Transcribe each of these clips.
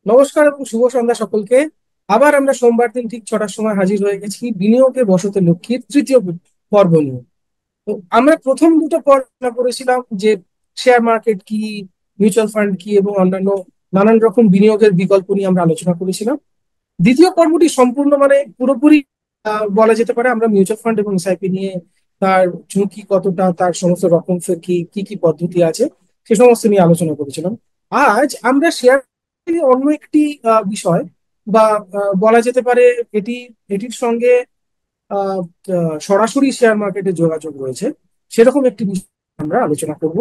নমস্কার এবং শুভ সন্ধ্যা সকলকে। আবার আমরা সোমবার দিন ঠিক 6টার সময় হাজির হয়ে গেছি বিনিয়োগে বসতে লক্ষ্মীর তৃতীয় পর্ব নিয়ে। তো আমরা প্রথম দুটো পর্ব আলোচনা করেছিলাম যে শেয়ার মার্কেট কি, মিউচুয়াল ফান্ড কি এবং অন্যান্য নানান রকম বিনিয়োগের বিকল্প নিয়ে আমরা আলোচনা করেছিলাম। দ্বিতীয় পর্বটি সম্পূর্ণ মানে পুরোপুরি বলা যেতে পারে আমরা মিউচুয়াল ফান্ড এবং এসআইপি নিয়ে তার ঝুঁকি কতটা, তার সমস্ত রকম কি কি কি পদ্ধতি আছে সে সমস্ত নিয়ে আলোচনা করেছিলাম। আজ আমরা শেয়ার অন্য একটি বিষয় বা বলা যেতে পারে এটি এটির সঙ্গে আহ, সরাসরি শেয়ার মার্কেটে যোগাযোগ রয়েছে সেরকম একটি বিষয় আমরা আলোচনা করব।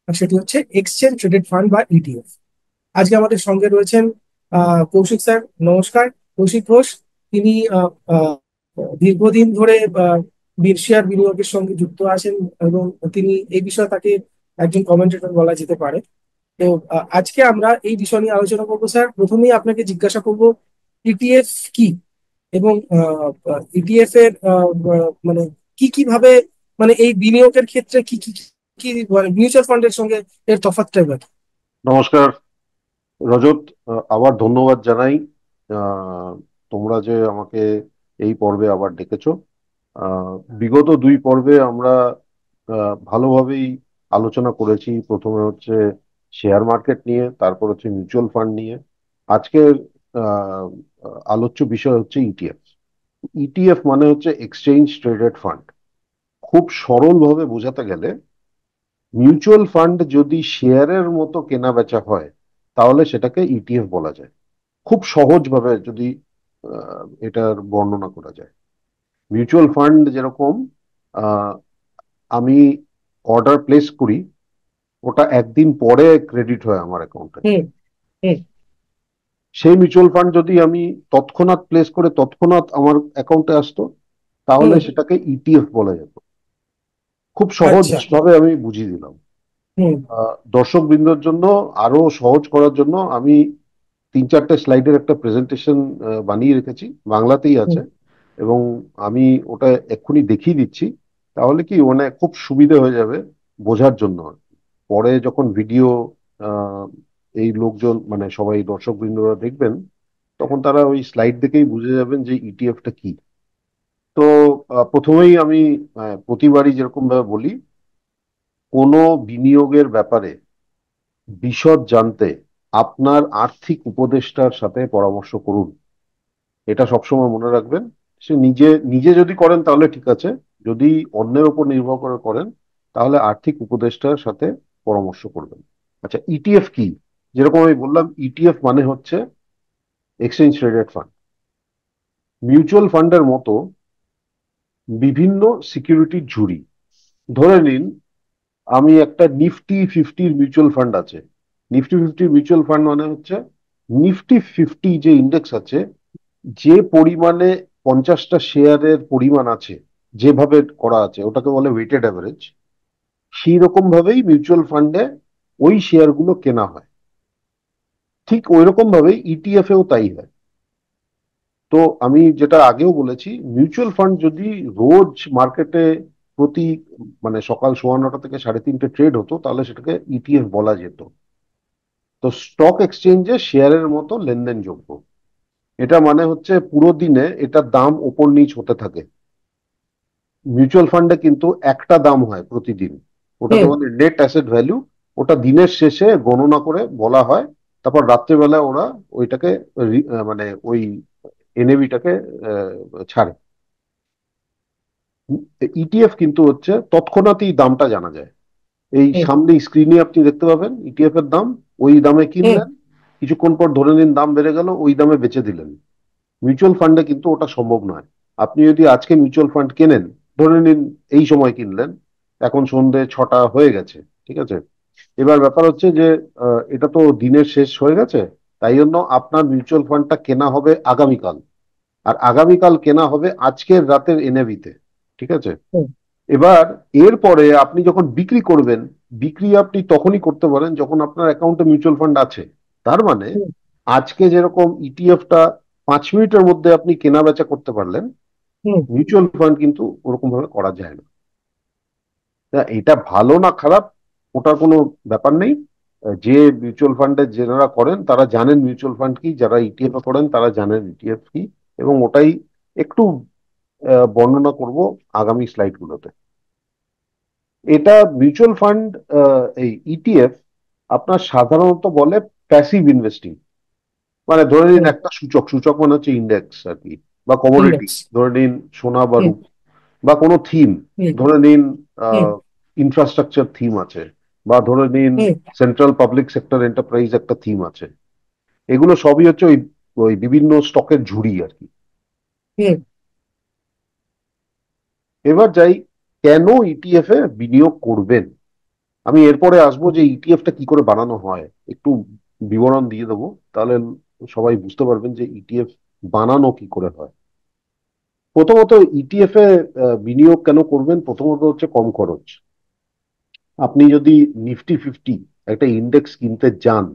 আর সেটি হচ্ছে এক্সচেঞ্জ ট্রেডেড ফান্ড বা ইটিএফ। আজকে আমাদের সঙ্গে রয়েছেন কৌশিক স্যার। নমস্কার। কৌশিক ঘোষ, তিনি দীর্ঘদিন ধরে শেয়ার বিনিয়োগের সঙ্গে যুক্ত আছেন এবং তিনি এই বিষয়ে তাকে একজন কমেন্টেটর বলা যেতে পারে। তো আজকে আমরা এই বিষয় নিয়ে আলোচনা করবো। স্যার, প্রথমেই আপনাকে জিজ্ঞাসা করব ইটিএফ কি এবং ইটিএফ এর মানে কি কি ভাবে, মানে এই বিনিয়োগের ক্ষেত্রে কি কি কি মানে মিউচুয়াল ফান্ডের সঙ্গে এর তফাৎটা এবার কি? নমস্কার রজত। আবার ধন্যবাদ জানাই। আহ, তোমরা যে আমাকে এই পর্বে আবার ডেকেছো। বিগত দুই পর্বে আমরা ভালোভাবেই আলোচনা করেছি। প্রথমে হচ্ছে শেয়ার মার্কেট নিয়ে, তারপর হচ্ছে মিউচুয়াল ফান্ড নিয়ে। আজকের আহ, আলোচ্য বিষয় হচ্ছে ইটিএফ। ইটিএফ মানে হচ্ছে এক্সচেঞ্জ ট্রেডেড ফান্ড। খুব সরলভাবে বোঝাতে গেলে, মিউচুয়াল ফান্ড যদি শেয়ারের মতো কেনা বেচা হয় তাহলে সেটাকে ইটিএফ বলা যায়। খুব সহজভাবে যদি এটার বর্ণনা করা যায়, মিউচুয়াল ফান্ড যেরকম আহ, আমি অর্ডার প্লেস করি, ওটা একদিন পরে ক্রেডিট হয় আমার অ্যাকাউন্টে। হুম। হুম। সেই মিউচুয়াল ফান্ড যদি আমি তৎক্ষণাৎ প্লেস করে তৎক্ষণাৎ আমার অ্যাকাউন্টে আসতো, তাহলে হুম। সেটাকে ইটিএফ বলা যেত। খুব সহজ আচ্ছা। ভাবে আমি বুঝিয়ে দিলাম। হুম। দর্শক বৃন্দর জন্য আরো সহজ করার জন্য আমি তিন চারটে স্লাইডের একটা প্রেজেন্টেশন বানিয়ে রেখেছি, বাংলাতেই হুম। আছে। এবং আমি ওটা এক্ষুনি দেখিয়ে দিচ্ছি। তাহলে কি মানে খুব সুবিধা হয়ে যাবে বোঝার জন্য আর কি। পরে যখন ভিডিও এই লোকজন মানে সবাই দর্শক বৃন্দরা দেখবেন, তখন তারা ওই স্লাইড দেখেই বুঝে যাবেন যে ইটিএফটা কি। তো প্রথমেই আমি প্রতিবারই যেরকম ভাবে বলি, কোনো বিনিয়োগের ব্যাপারে বিশদ জানতে আপনার আর্থিক উপদেষ্টার সাথে পরামর্শ করুন। এটা সবসময় মনে রাখবেন। সে নিজে নিজে যদি করেন তাহলে ঠিক আছে, যদি অন্যের উপর নির্ভর করে করেন তাহলে আর্থিক উপদেষ্টার সাথে পরামর্শ করবেন। আচ্ছা, ইটিএফ কি? যেরকম আমি বললাম, ইটিএফ মানে হচ্ছে এক্সচেঞ্জ ট্রেডেড ফান্ড। মিউচুয়াল ফান্ডের মতো বিভিন্ন সিকিউরিটির ঝুড়ি। ধরে নিন আমি একটা নিফটি ফিফটির মিউচুয়াল ফান্ড আছে। নিফটি ফিফটির মিউচুয়াল ফান্ড মানে হচ্ছে নিফটি ফিফটি যে ইন্ডেক্স আছে, যে পরিমাণে 50টা শেয়ারের পরিমাণ আছে, যেভাবে করা আছে ওটাকে বলে ওয়েটেড অ্যাভারেজ। সেই রকম ভাবেই মিউচুয়াল ফান্ডে ওই শেয়ারগুলো কেনা হয়। ঠিক ওই রকম ভাবেই ইটিএফ এও তাই হয়। তো আমি যেটা আগেও বলেছি, মিউচুয়াল ফান্ড যদি রোজ মার্কেটে প্রতি মানে সকাল 9:15 থেকে 3:30 ট্রেড হতো তাহলে সেটাকে ইটিএফ বলা যেত। তো স্টক এক্সচেঞ্জে শেয়ারের মতো লেনদেনযোগ্য। এটা মানে হচ্ছে পুরো দিনে এটার দাম ওপর নিচ হতে থাকে। মিউচুয়াল ফান্ডে কিন্তু একটা দাম হয় প্রতিদিন, ওটাকে হুম। বলে নেট অ্যাসেট ভ্যালু। ওটা দিনের শেষে গণনা করে বলা হয়। তারপর রাত্রেবেলা ওরা ওইটাকে মানে ওই এনএভিটাকে ছাড়ে। ইটিএফ কিন্তু হচ্ছে তৎক্ষণাৎই দামটা জানা যায়। এই হুম। সামনে স্ক্রিনে আপনি দেখতে পাবেন ইটিএফ এর দাম। ওই দামে হুম। কিনলেন, কিছুক্ষণ পর ধরে নিন দাম বেড়ে গেল, ওই দামে বেচে দিলেন। মিউচুয়াল ফান্ডে কিন্তু ওটা সম্ভব নয়। আপনি যদি আজকে মিউচুয়াল ফান্ড কেনেন, ধরে নিন এই সময় কিনলেন, এখন সন্ধে 6টা হয়ে গেছে, ঠিক আছে। এবার ব্যাপার হচ্ছে যে এটা তো দিনের শেষ হয়ে গেছে, তাই জন্য আপনার মিউচুয়াল ফান্ডটা কেনা হবে আগামীকাল। আর আগামীকাল কেনা হবে আজকের রাতের এনএভিতে, ঠিক আছে। হুম। এবার এরপরে আপনি যখন বিক্রি করবেন, বিক্রি আপনি তখনই করতে পারেন যখন আপনার অ্যাকাউন্টে মিউচুয়াল ফান্ড আছে। তার মানে হুম। আজকে যেরকম ইটিএফটা 5 মিনিটের মধ্যে আপনি কেনা বেচা করতে পারলেন, হুম। মিউচুয়াল ফান্ড কিন্তু ওরকম ভাবে করা যায় না। তা এটা ভালো না খারাপ ওটার কোনো ব্যাপার নেই। যে মিউচুয়াল ফান্ডে যারা করেন তারা জানেন মিউচুয়াল ফান্ড কি, যারা ইটিএফ করেন তারা জানেন ইটিএফ কি, এবং ওটাই একটু বর্ণনা করব আগামী স্লাইড গুলোতে। এটা মিউচুয়াল ফান্ড, এই ইটিএফ আপনার সাধারণত বলে প্যাসিভ ইনভেস্টিং। মানে ধরে নিন হুম। একটা সূচক, সূচক মানে হচ্ছে ইন্ডেক্স আর কি, বা কমোডিটি, ইন্ডেক্স। ধরে নিন সোনা বা হুম। রূপ, বা কোনো থিম, হুম। ধরে নিন হুম। ইনফ্রাস্ট্রাকচার থিম আছে, বা ধরে নিন হুম। সেন্ট্রাল পাবলিক সেক্টর এন্টারপ্রাইজ একটা থিম আছে। এগুলো সবই হচ্ছে ওই ওই বিভিন্ন স্টকের ঝুড়ি আর কি। হুম। এবার যাই, কেন ইটিএফ এ বিনিয়োগ করবেন। আমি এরপরে আসবো যে ইটিএফটা কি করে বানানো হয়, একটু বিবরণ দিয়ে দেবো, তাহলে সবাই বুঝতে পারবেন যে ইটিএফ বানানো কি করে হয়। প্রথমত ইটিএফ এ বিনিয়োগ কেন করবেন, প্রথমত হচ্ছে কম খরচ। আপনি যদি নিফটি ফিফটি একটা ইন্ডেক্স কিনতে যান,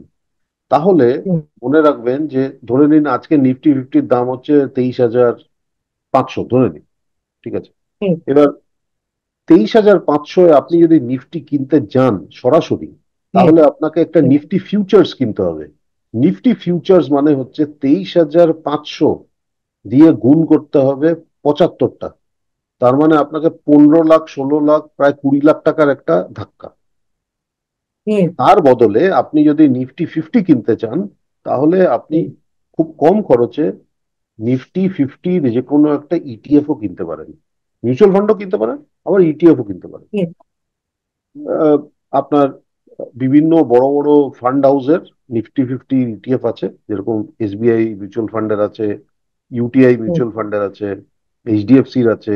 তাহলে হুম। মনে রাখবেন যে ধরে নিন আজকে নিফটি ফিফটির দাম হচ্ছে 23,500 ধরে নিন, ঠিক আছে। হুম। এবার 23,500 আপনি যদি নিফটি কিনতে যান সরাসরি, হুম। তাহলে আপনাকে একটা হুম। নিফটি ফিউচার্স কিনতে হবে। নিফটি ফিউচার্স মানে হচ্ছে 23,500 দিয়ে গুণ করতে হবে 75টা। তার মানে আপনাকে 15 লাখ, 16 লাখ, প্রায় 20 লাখ টাকার একটা ধাক্কা। হুম। তার বদলে আপনি যদি নিফটি ফিফটি কিনতে চান, তাহলে আপনি হুম। খুব কম খরচে নিফটি ফিফটির যে কোনো একটা ইটিএফও কিনতে পারেন, মিউচুয়াল ফান্ডও কিনতে পারেন, আবার ইটিএফও কিনতে পারেন। হুম। আহ, আপনার বিভিন্ন বড় বড় ফান্ড হাউসের নিফটি ফিফটি ইটিএফ আছে, যেরকম এসবিআই মিউচুয়াল ফান্ডের আছে, ইউটিআই হুম। মিউচুয়াল ফান্ডের আছে, এইচডিএফসির আছে,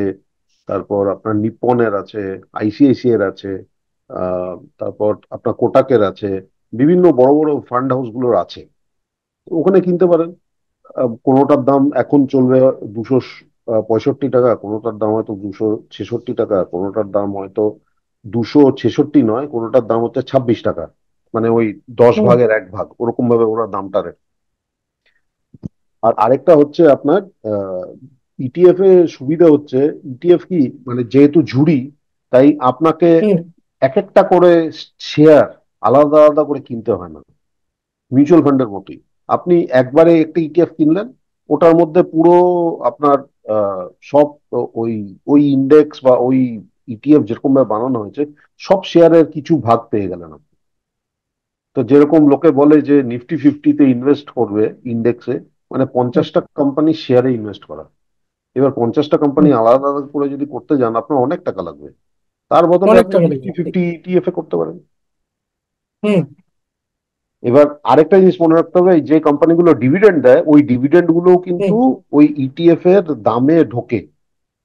তারপর আপনার নিপ্পনের আছে, আইসিআইসি এর আছে, তারপর আপনার কোটাকের আছে, বিভিন্ন বড় বড় ফান্ড হাউস গুলোর আছে। ওখানে কিনতে পারেন। কোনোটার দাম এখন চলবে 265 টাকা, কোনোটার দাম হয়তো 266 টাকা, কোনোটার দাম হয়তো 266 নয়, কোনোটার দাম হচ্ছে 26 টাকা। মানে ওই দশ হুম। ভাগের এক ভাগ ওরকম ভাবে ওরা দামটা রাখে। আর আরেকটা হচ্ছে আপনার ইটিএফ এ সুবিধা হচ্ছে, ইটিএফ কি মানে যেহেতু ঝুড়ি, তাই আপনাকে হুম। এক একটা করে শেয়ার আলাদা আলাদা করে কিনতে হয় না, মিউচুয়াল ফান্ডের মতোই। আপনি একবারে একটা ইটিএফ কিনলেন, ওটার মধ্যে পুরো আপনার আহ, সব ওই ওই ইন্ডেক্স বা ওই ইটিএফ যেরকম ভাবে বানানো হয়েছে, সব শেয়ারের কিছু ভাগ পেয়ে গেলেন আপনি। তো যেরকম লোকে বলে যে নিফটি ফিফটিতে ইনভেস্ট করবে ইন্ডেক্সে, মানে হুম। 50টা কোম্পানির শেয়ারে ইনভেস্ট করা। এবার 50টা কোম্পানি হুম। আলাদা আলাদা করে যদি করতে যান, আপনার অনেক টাকা লাগবে। তার বদলে অনেক আপনি টাকা নিফটি লেগে যাবে। ফিফটি ইটিএফ এ করতে পারেন। হুম। এবার আরেকটা জিনিস মনে রাখতে হবে, যে কোম্পানিগুলো ডিভিডেন্ড দেয়, ওই ডিভিডেন্ড গুলোও কিন্তু হুম। ওই ইটিএফ এর দামে ঢোকে।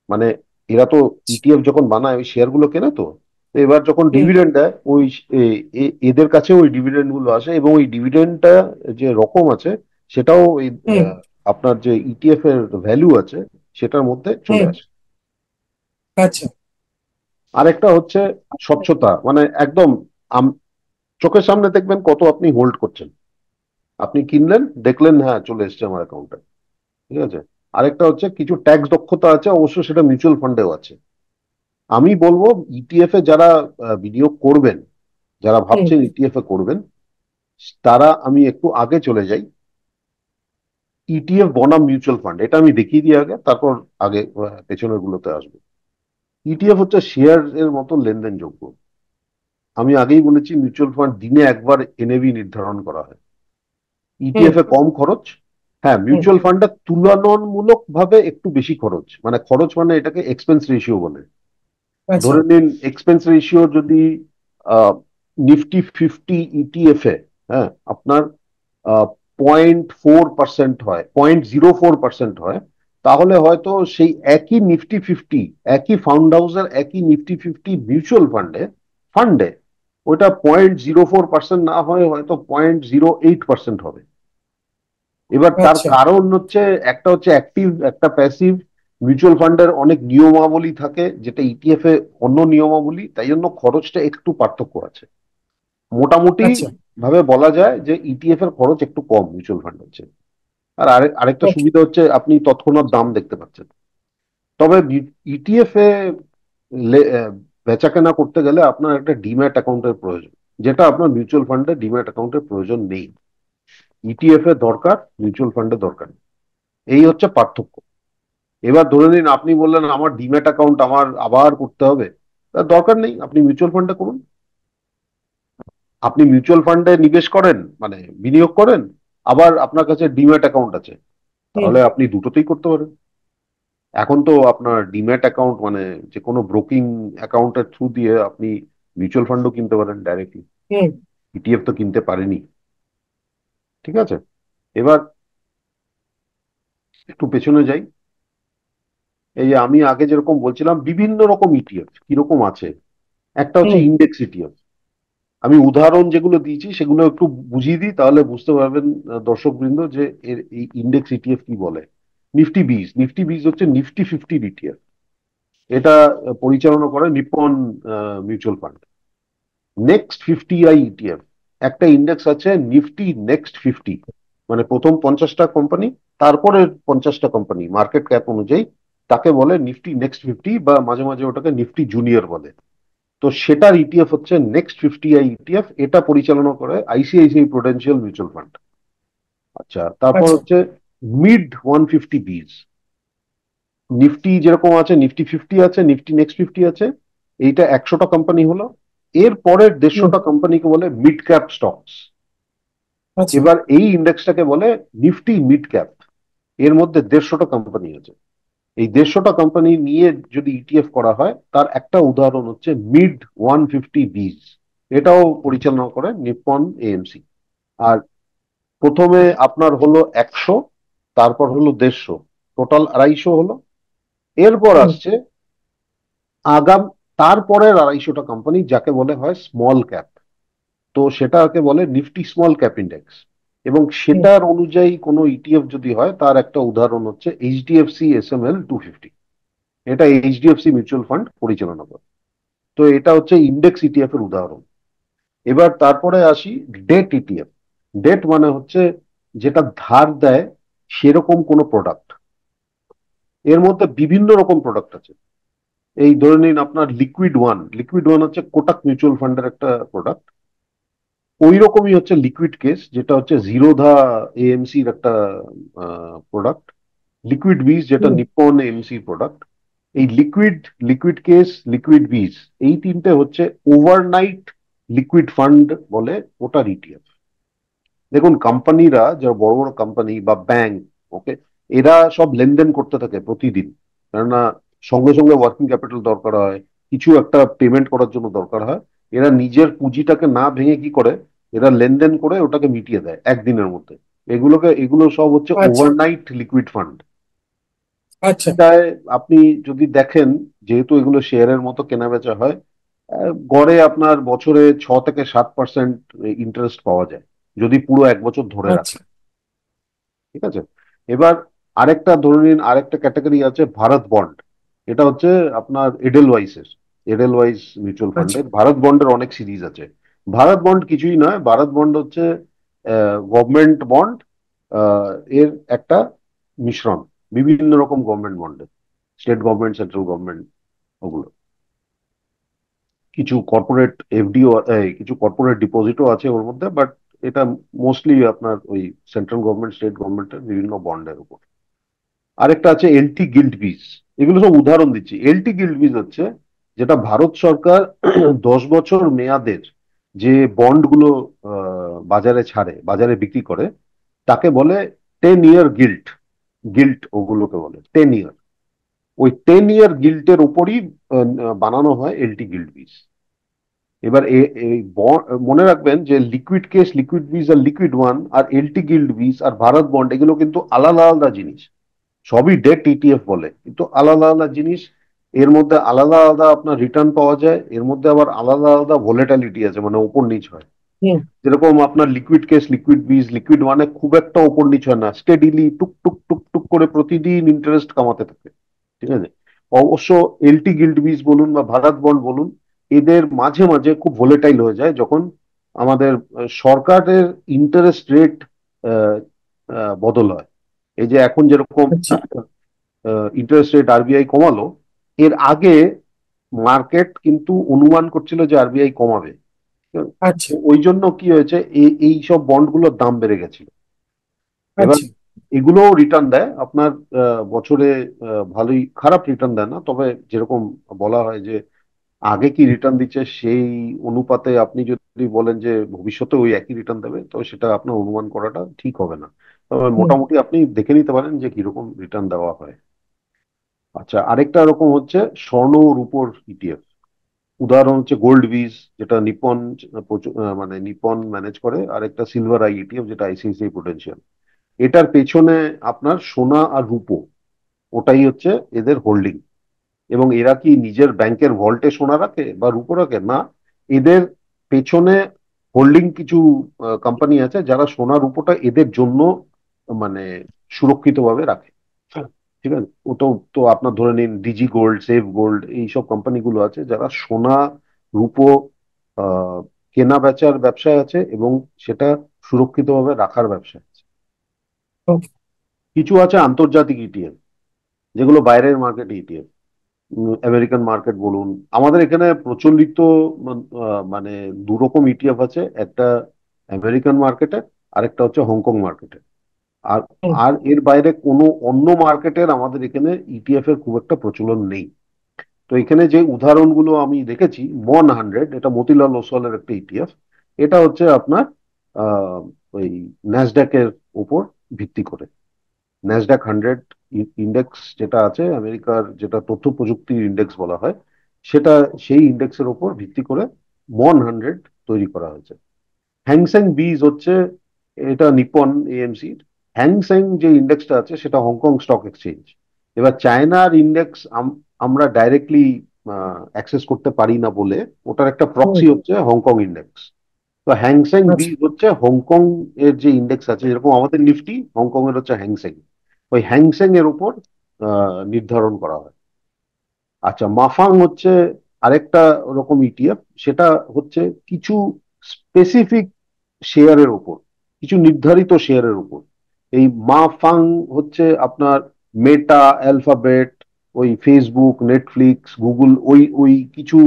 মানে এরা তো ইটিএফ যখন বানায় ওই শেয়ার গুলো কেনে, তো তো এবার যখন হুম। ডিভিডেন্ড দেয় ওই এদের কাছে ওই ডিভিডেন্ড গুলো আসে, এবং ওই ডিভিডেন্ডটা যে রকম আছে সেটাও এই হুম। আপনার যে ইটিএফ এর ভ্যালু আছে সেটার মধ্যে চলে হুম। আসে। আচ্ছা। আরেকটা হচ্ছে স্বচ্ছতা, মানে একদম চোখের সামনে দেখবেন কত আপনি হোল্ড করছেন। আপনি কিনলেন, দেখলেন হ্যাঁ চলে এসছে আমার অ্যাকাউন্টে, ঠিক আছে। আরেকটা হচ্ছে কিছু ট্যাক্স দক্ষতা আছে, অবশ্য সেটা মিউচুয়াল ফান্ডেও আছে। আমি বলবো ইটিএফ এ যারা বিনিয়োগ করবেন, যারা হুম। ভাবছেন ইটিএফ এ করবেন, তারা, আমি একটু আগে চলে যাই, ইটিএফ বনাম মিউচুয়াল ফান্ড এটা আমি দেখিয়ে দিই আগে, তারপর আগে পেছনের গুলোতে আসবো। ইটিএফ হচ্ছে শেয়ার এর মতো লেনদেনযোগ্য। আমি আগেই বলেছি মিউচুয়াল ফান্ড দিনে একবার এনএভি নির্ধারণ করা হয়, হুম। ইটিএফ এ কম খরচ। হ্যাঁ, হুম। মিউচুয়াল ফান্ডে তুলনামূলক ভাবে একটু বেশি খরচ, মানে খরচ মানে এটাকে এক্সপেন্স রেশিও বলে। আচ্ছা। ধরে নিন এক্সপেন্স রেশিও যদি নিফটি ফিফটি ইটিএফ এ, হ্যাঁ, আপনার 0.4% হয়, 0.04% হয়, তাহলে হয়তো সেই একই নিফটি ফিফটি, একই ফান্ড হাউসের একই নিফটি ফিফটি মিউচুয়াল ফান্ডে ফান্ডে ওইটা 0.04% না হয়, হয়তো 0.08% হবে। এবার তার আচ্ছা। কারণ হচ্ছে, একটা হচ্ছে অ্যাক্টিভ, একটা প্যাসিভ। মিউচুয়াল ফান্ডের অনেক নিয়মাবলী থাকে, যেটা ইটিএফ এ অন্য নিয়মাবলী, তাই জন্য খরচটা একটু পার্থক্য আছে। মোটামুটি আচ্ছা। ভাবে বলা যায় যে ইটিএফ এর খরচ একটু কম মিউচুয়াল ফান্ড হচ্ছে। আর আরেকটা ওকে। সুবিধা হচ্ছে আপনি তৎক্ষণাৎ দাম দেখতে পাচ্ছেন। তবে ইটিএফ এ বেচা কেনা করতে গেলে আপনার একটা ডিম্যাট অ্যাকাউন্টের প্রয়োজন। যেটা আপনার মিউচুয়াল ফান্ডে ডিম্যাট অ্যাকাউন্টের প্রয়োজন নেই। ইটিএফ এর দরকার, মিউচুয়াল ফান্ডে দরকার নেই। এই হচ্ছে পার্থক্য। এবার ধরে নিন আপনি বললেন আমার ডিম্যাট অ্যাকাউন্ট আমার আবার করতে হবে, তার দরকার নেই, আপনি মিউচুয়াল ফান্ডে করুন। আপনি মিউচুয়াল ফান্ডে নিবেশ করেন, মানে বিনিয়োগ করেন, আবার আপনার কাছে ডিম্যাট অ্যাকাউন্ট আছে, হুম। তাহলে আপনি দুটোতেই করতে পারেন। এখন তো আপনার ডিম্যাট অ্যাকাউন্ট মানে যে কোনো ব্রোকিং অ্যাকাউন্টের থ্রু দিয়ে আপনি মিউচুয়াল ফান্ডও কিনতে পারেন ডাইরেক্টলি। হুম। ইটিএফ তো কিনতে পারেনি। ঠিক আছে, এবার একটু পেছনে যাই। এই যে আমি আগে যেরকম বলছিলাম বিভিন্ন রকম ইটিএফ কিরকম আছে, একটা হচ্ছে হুম। Index ETF. আমি উদাহরণ যেগুলো দিয়েছি সেগুলো একটু বুঝিয়ে দিই, তাহলে বুঝতে পারবেন দর্শক বৃন্দ যে এই ইন্ডেক্স ইটিএফ কি বলে। নিফটি বিজ হচ্ছে নিফটি 50 ইটিএফ। এটা পরিচালনা করে Nippon mutual fund. Next 50 ETF, একটা ইন্ডেক্স আছে নিফটি নেক্সট 50, মানে প্রথম 50টা কোম্পানি, তারপরে 50টা কোম্পানি মার্কেট ক্যাপ অনুযায়ী, তাকে বলে নিফটি নেক্সট 50, বা মাঝে মাঝে ওটাকে নিফটি জুনিয়র বলে। তো সেটার ইটিএফ হচ্ছে নেক্সট 50 ইটিএফ, এটা পরিচালনা করে আইসিআইসিআই প্রুডেন্সিয়াল মিউচুয়াল ফান্ড। আচ্ছা, তারপর আচ্ছা। হচ্ছে মিড 150 বিজ। নিফটি যেরকম আছে নিফটি 50 আছে, নিফটি নেক্সট 50 আছে, এইটা 100টা কোম্পানি হলো। এর পরের হুম। 150টা কোম্পানিকে বলে মিড ক্যাপ স্টকস। আচ্ছা। এবার এই ইন্ডেক্সটাকে বলে নিফটি মিড ক্যাপ। এর মধ্যে 150টা কোম্পানি আছে। এই 150টা কোম্পানি নিয়ে যদি ইটিএফ করা হয়, তার একটা উদাহরণ হচ্ছে মিড 150 বিজ। এটাও পরিচালনা করে নিপ্পন এএমসি। আর প্রথমে আপনার হলো 100, তারপর হলো 150, টোটাল 250 হলো। এরপর হুম। আসছে আগাম তারপরের 250টা কোম্পানি, যাকে বলে হয় স্মল ক্যাপ। তো সেটাকে বলে নিফটি স্মল ক্যাপ ইন্ডেক্স। এবং হুম। সেটার অনুযায়ী কোনো ইটিএফ যদি হয়, তার একটা উদাহরণ হচ্ছে এইচডিএফসি SML 250। এটা এইচডিএফসি মিউচুয়াল ফান্ড পরিচালনা করে। তো এটা হচ্ছে ইন্ডেক্স ইটিএফ এর উদাহরণ। এবার তারপরে আসি ডেট ইটিএফ। ডেট মানে হচ্ছে যেটা ধার দেয় সেরকম কোনো প্রোডাক্ট। এর মধ্যে বিভিন্ন রকম প্রোডাক্ট আছে। এই ধরে নিন আপনার লিকুইড ওয়ান হচ্ছে কোটাক মিউচুয়াল ফান্ডের একটা প্রোডাক্ট। ওই রকমই হচ্ছে লিকুইড কেস, যেটা হচ্ছে জিরোধা এএমসির একটা প্রোডাক্ট। লিকুইড বিজ যেটা হুম। নিপ্পন এএমসির প্রোডাক্ট। এই লিকুইড কেস, লিকুইড বিজ, এই তিনটে হচ্ছে ওভারনাইট লিকুইড ফান্ড বলে ওটার ইটিএফ। দেখুন কোম্পানিরা, যারা বড় বড় কোম্পানি বা ব্যাংক, ওকে, এরা সব লেনদেন করতে থাকে প্রতিদিন। কেননা সঙ্গে সঙ্গে ওয়ার্কিং ক্যাপিটাল দরকার হয়, কিছু একটা পেমেন্ট করার জন্য দরকার হয়। এরা নিজের পুঁজিটাকে না ভেঙে কি করে, এরা লেনদেন করে ওটাকে মিটিয়ে দেয় একদিনের মধ্যে। এগুলো সব হচ্ছে আচ্ছা। Overnight liquid fund. আচ্ছা। এটায় আপনি যদি দেখেন, যেহেতু এগুলো শেয়ারের মতো কেনা বেচা হয়, গড়ে আপনার বছরে 6 থেকে 7% ইন্টারেস্ট পাওয়া যায়, যদি পুরো 1 বছর ধরে আচ্ছা। রাখেন। ঠিক আছে, এবার আরেকটা ধরে নিন, আরেকটা ক্যাটাগরি আছে ভারত বন্ড। এটা হচ্ছে আপনার এডেলওয়াইস মিউচুয়াল আচ্ছা। ফান্ডের। ভারত বন্ডের অনেক সিরিজ আছে। ভারত বন্ড কিছুই নয়, ভারত বন্ড হচ্ছে গভর্নমেন্ট বন্ড, এর একটা মিশ্রণ বিভিন্ন রকম গভর্নমেন্ট বন্ডের, স্টেট গভর্নমেন্ট, সেন্ট্রাল গভর্নমেন্ট, ওগুলো। কিছু কর্পোরেট এফডিও, কিছু কর্পোরেট ডিপোজিটও আছে ওর মধ্যে, বাট এটা মোস্টলি আপনার ওই সেন্ট্রাল গভর্নমেন্ট, স্টেট গভর্নমেন্টের বিভিন্ন বন্ডের উপর। আরেকটা আছে এলটি গিল্ড বিজ। এগুলো সব উদাহরণ দিচ্ছি। এলটি গিল্ড বিজ হচ্ছে যেটা ভারত সরকার 10 বছর মেয়াদের যে বন্ডগুলো বাজারে ছাড়ে, বাজারে বিক্রি করে, তাকে বলে 10 ইয়ার গিল্ট ওগুলোকে বলে 10 ইয়ার। ওই 10 ইয়ার গিল্টের উপরই বানানো হয় এলটি গিল্ড বিজ। এবার মনে রাখবেন যে লিকুইড কেস, লিকুইড বিজ আর লিকুইড ওয়ান, আর এলটি গিল্ড বিজ আর ভারত বন্ড, এগুলো কিন্তু আলাদা আলাদা জিনিস। সবই ডেট ইটিএফ বলে, কিন্তু আলাদা আলাদা জিনিস। এর মধ্যে আলাদা আলাদা আপনার রিটার্ন পাওয়া যায়, এর মধ্যে আবার আলাদা আলাদা ভোলেটালিটি আছে, মানে ওপর নিচ হয়। হুম। যেরকম আপনার লিকুইড কেস, লিকুইড বিজ, লিকুইড ওয়ানে খুব একটা ওপর নিচ হয় না, স্টেডিলি টুক টুক টুক টুক করে প্রতিদিন ইন্টারেস্ট কামাতে থাকে। ঠিক আছে, অবশ্য এলটি গিল্ড বিজ বলুন বা ভারত বন্ড বলুন, এদের মাঝে মাঝে খুব ভোলেটাইল হয়ে যায়, যখন আমাদের সরকারের ইন্টারেস্ট রেট বদল হয়। এই যে এখন যেরকম আচ্ছা। ইন্টারেস্ট রেট আরবিআই কমালো, এর আগে মার্কেট কিন্তু অনুমান করছিল যে আরবিআই কমাবে। আচ্ছা। তো ওই জন্য কি হয়েছে, এই সব বন্ডগুলোর দাম বেড়ে গেছিল। এবার আচ্ছা। এগুলোও রিটার্ন দেয় আপনার বছরে ভালোই, খারাপ রিটার্ন দেয় না, তবে যেরকম বলা হয় যে আগে কি রিটার্ন দিচ্ছে সেই অনুপাতে আপনি যদি বলেন যে ভবিষ্যতে ওই একই রিটার্ন দেবে, তো সেটা আপনার অনুমান করাটা ঠিক হবে না। তবে হুম। মোটামুটি আপনি দেখে নিতে পারেন যে কিরকম রিটার্ন দেওয়া হয়। আচ্ছা, আরেকটা রকম হচ্ছে স্বর্ণ রূপোর ইটিএফ। উদাহরণ হচ্ছে গোল্ড বিজ, যেটা নিপন মানে নিপন ম্যানেজ করে, আর একটা সিলভার আই ইটিএফ যেটা আইসিআইসিআই প্রুডেন্সিয়াল। এটার পেছনে আপনার সোনা আর রূপো, ওটাই হচ্ছে এদের হোল্ডিং। এবং এরা কি নিজের ব্যাংকের ভল্টে সোনা রাখে বা রূপো রাখে না, এদের পেছনে হোল্ডিং কিছু কোম্পানি আছে যারা সোনা রূপোটা এদের জন্য মানে সুরক্ষিতভাবে রাখে। ঠিক আছে, ও তো, তো আপনার ধরে নিন ডিজি গোল্ড, সেফ গোল্ড, এইসব কোম্পানিগুলো আছে যারা সোনা রূপো আহ, কেনা বেচার ব্যবসায় আছে এবং সেটা সুরক্ষিতভাবে রাখার ব্যবসায় আছে। ওকে। কিছু আছে আন্তর্জাতিক ইটিএফ, যেগুলো বাইরের মার্কেট ইটিএফ, আমেরিকান মার্কেট বলুন। আমাদের এখানে প্রচলিত মানে দু রকম ইটিএফ আছে, একটা আমেরিকান মার্কেটে, আরেকটা হচ্ছে হংকং মার্কেটে। আর হুম। আর এর বাইরে কোনো অন্য মার্কেটের আমাদের এখানে ইটিএফ এর খুব একটা প্রচলন নেই। তো এখানে যে উদাহরণগুলো আমি দেখেছি, মন 100, এটা মতিলাল ওসওয়ালের একটা ইটিএফ। এটা হচ্ছে আপনার আহ ওই ন্যাসডাকের উপর ভিত্তি করে। ন্যাসডাক 100 ইন্ডেক্স যেটা আছে আমেরিকার, যেটা তথ্য প্রযুক্তির ইন্ডেক্স বলা হয়, সেটা, সেই ইন্ডেক্সের উপর ভিত্তি করে মন 100 তৈরি করা হয়েছে। হ্যাংসেং বিজ হচ্ছে, এটা নিপন এএমসি। হ্যাংসেং যে ইন্ডেক্সটা আছে সেটা হংকং স্টক এক্সচেঞ্জ। এবার চায়নার ইন্ডেক্স আমরা ডাইরেক্টলি অ্যাক্সেস করতে পারি না বলে ওটার একটা হুম। প্রক্সি হচ্ছে হংকং ইন্ডেক্স। তো হ্যাংসেং আচ্ছা। বিজ হচ্ছে হংকং এর যে ইন্ডেক্স আছে, যেরকম আমাদের নিফটি, হংকং এর হচ্ছে হ্যাংসেং। ওই হ্যাংসেং এর উপর নির্ধারণ করা হয়। আচ্ছা, মাফাং হচ্ছে আরেকটা রকম ইটিএফ। সেটা হচ্ছে কিছু স্পেসিফিক শেয়ারের উপর, কিছু নির্ধারিত শেয়ারের উপর। এই মাফাং হচ্ছে আপনার মেটা, অ্যালফাবেট, ওই ফেসবুক, নেটফ্লিক্স, গুগল, ওই ওই কিছু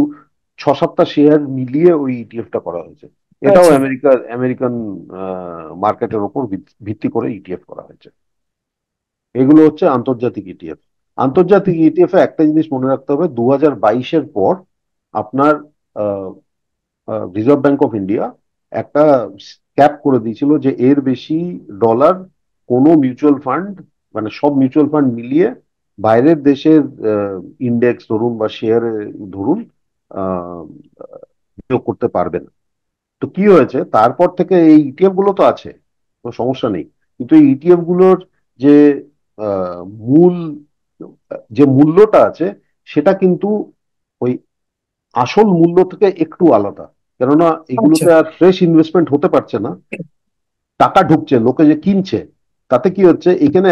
6-7টা শেয়ার মিলিয়ে ওই ইটিএফটা করা হয়েছে। এটাও আচ্ছা। আমেরিকান মার্কেটের উপর ভিত্তি করে ইটিএফ করা হয়েছে। এগুলো হচ্ছে আন্তর্জাতিক ইটিএফ। আন্তর্জাতিক ইটিএফ এ একটা জিনিস মনে রাখতে হবে, 2022-এর পর আপনার রিজার্ভ ব্যাংক অফ ইন্ডিয়া একটা ক্যাপ করে দিয়েছিল যে এর বেশি ডলার কোনো মিউচুয়াল ফান্ড, মানে সব মিউচুয়াল ফান্ড মিলিয়ে বাইরের দেশের ইন্ডেক্স ধরুন বা শেয়ারে ধরুন আহ, বিনিয়োগ করতে পারবে না। তো কি হয়েছে, তারপর থেকে এই ইটিএফ গুলো তো আছে, কোনো সমস্যা নেই, কিন্তু এই ইটিএফ গুলোর যে আহ, মূল যে মূল্যটা আছে, সেটা কিন্তু ওই আসল মূল্য থেকে একটু আলাদা। কেননা আচ্ছা। এগুলোতে আর ফ্রেশ ইনভেস্টমেন্ট হতে পারছে না, টাকা ঢুকছে, লোকে যে কিনছে, তাতে কি হচ্ছে, এখানে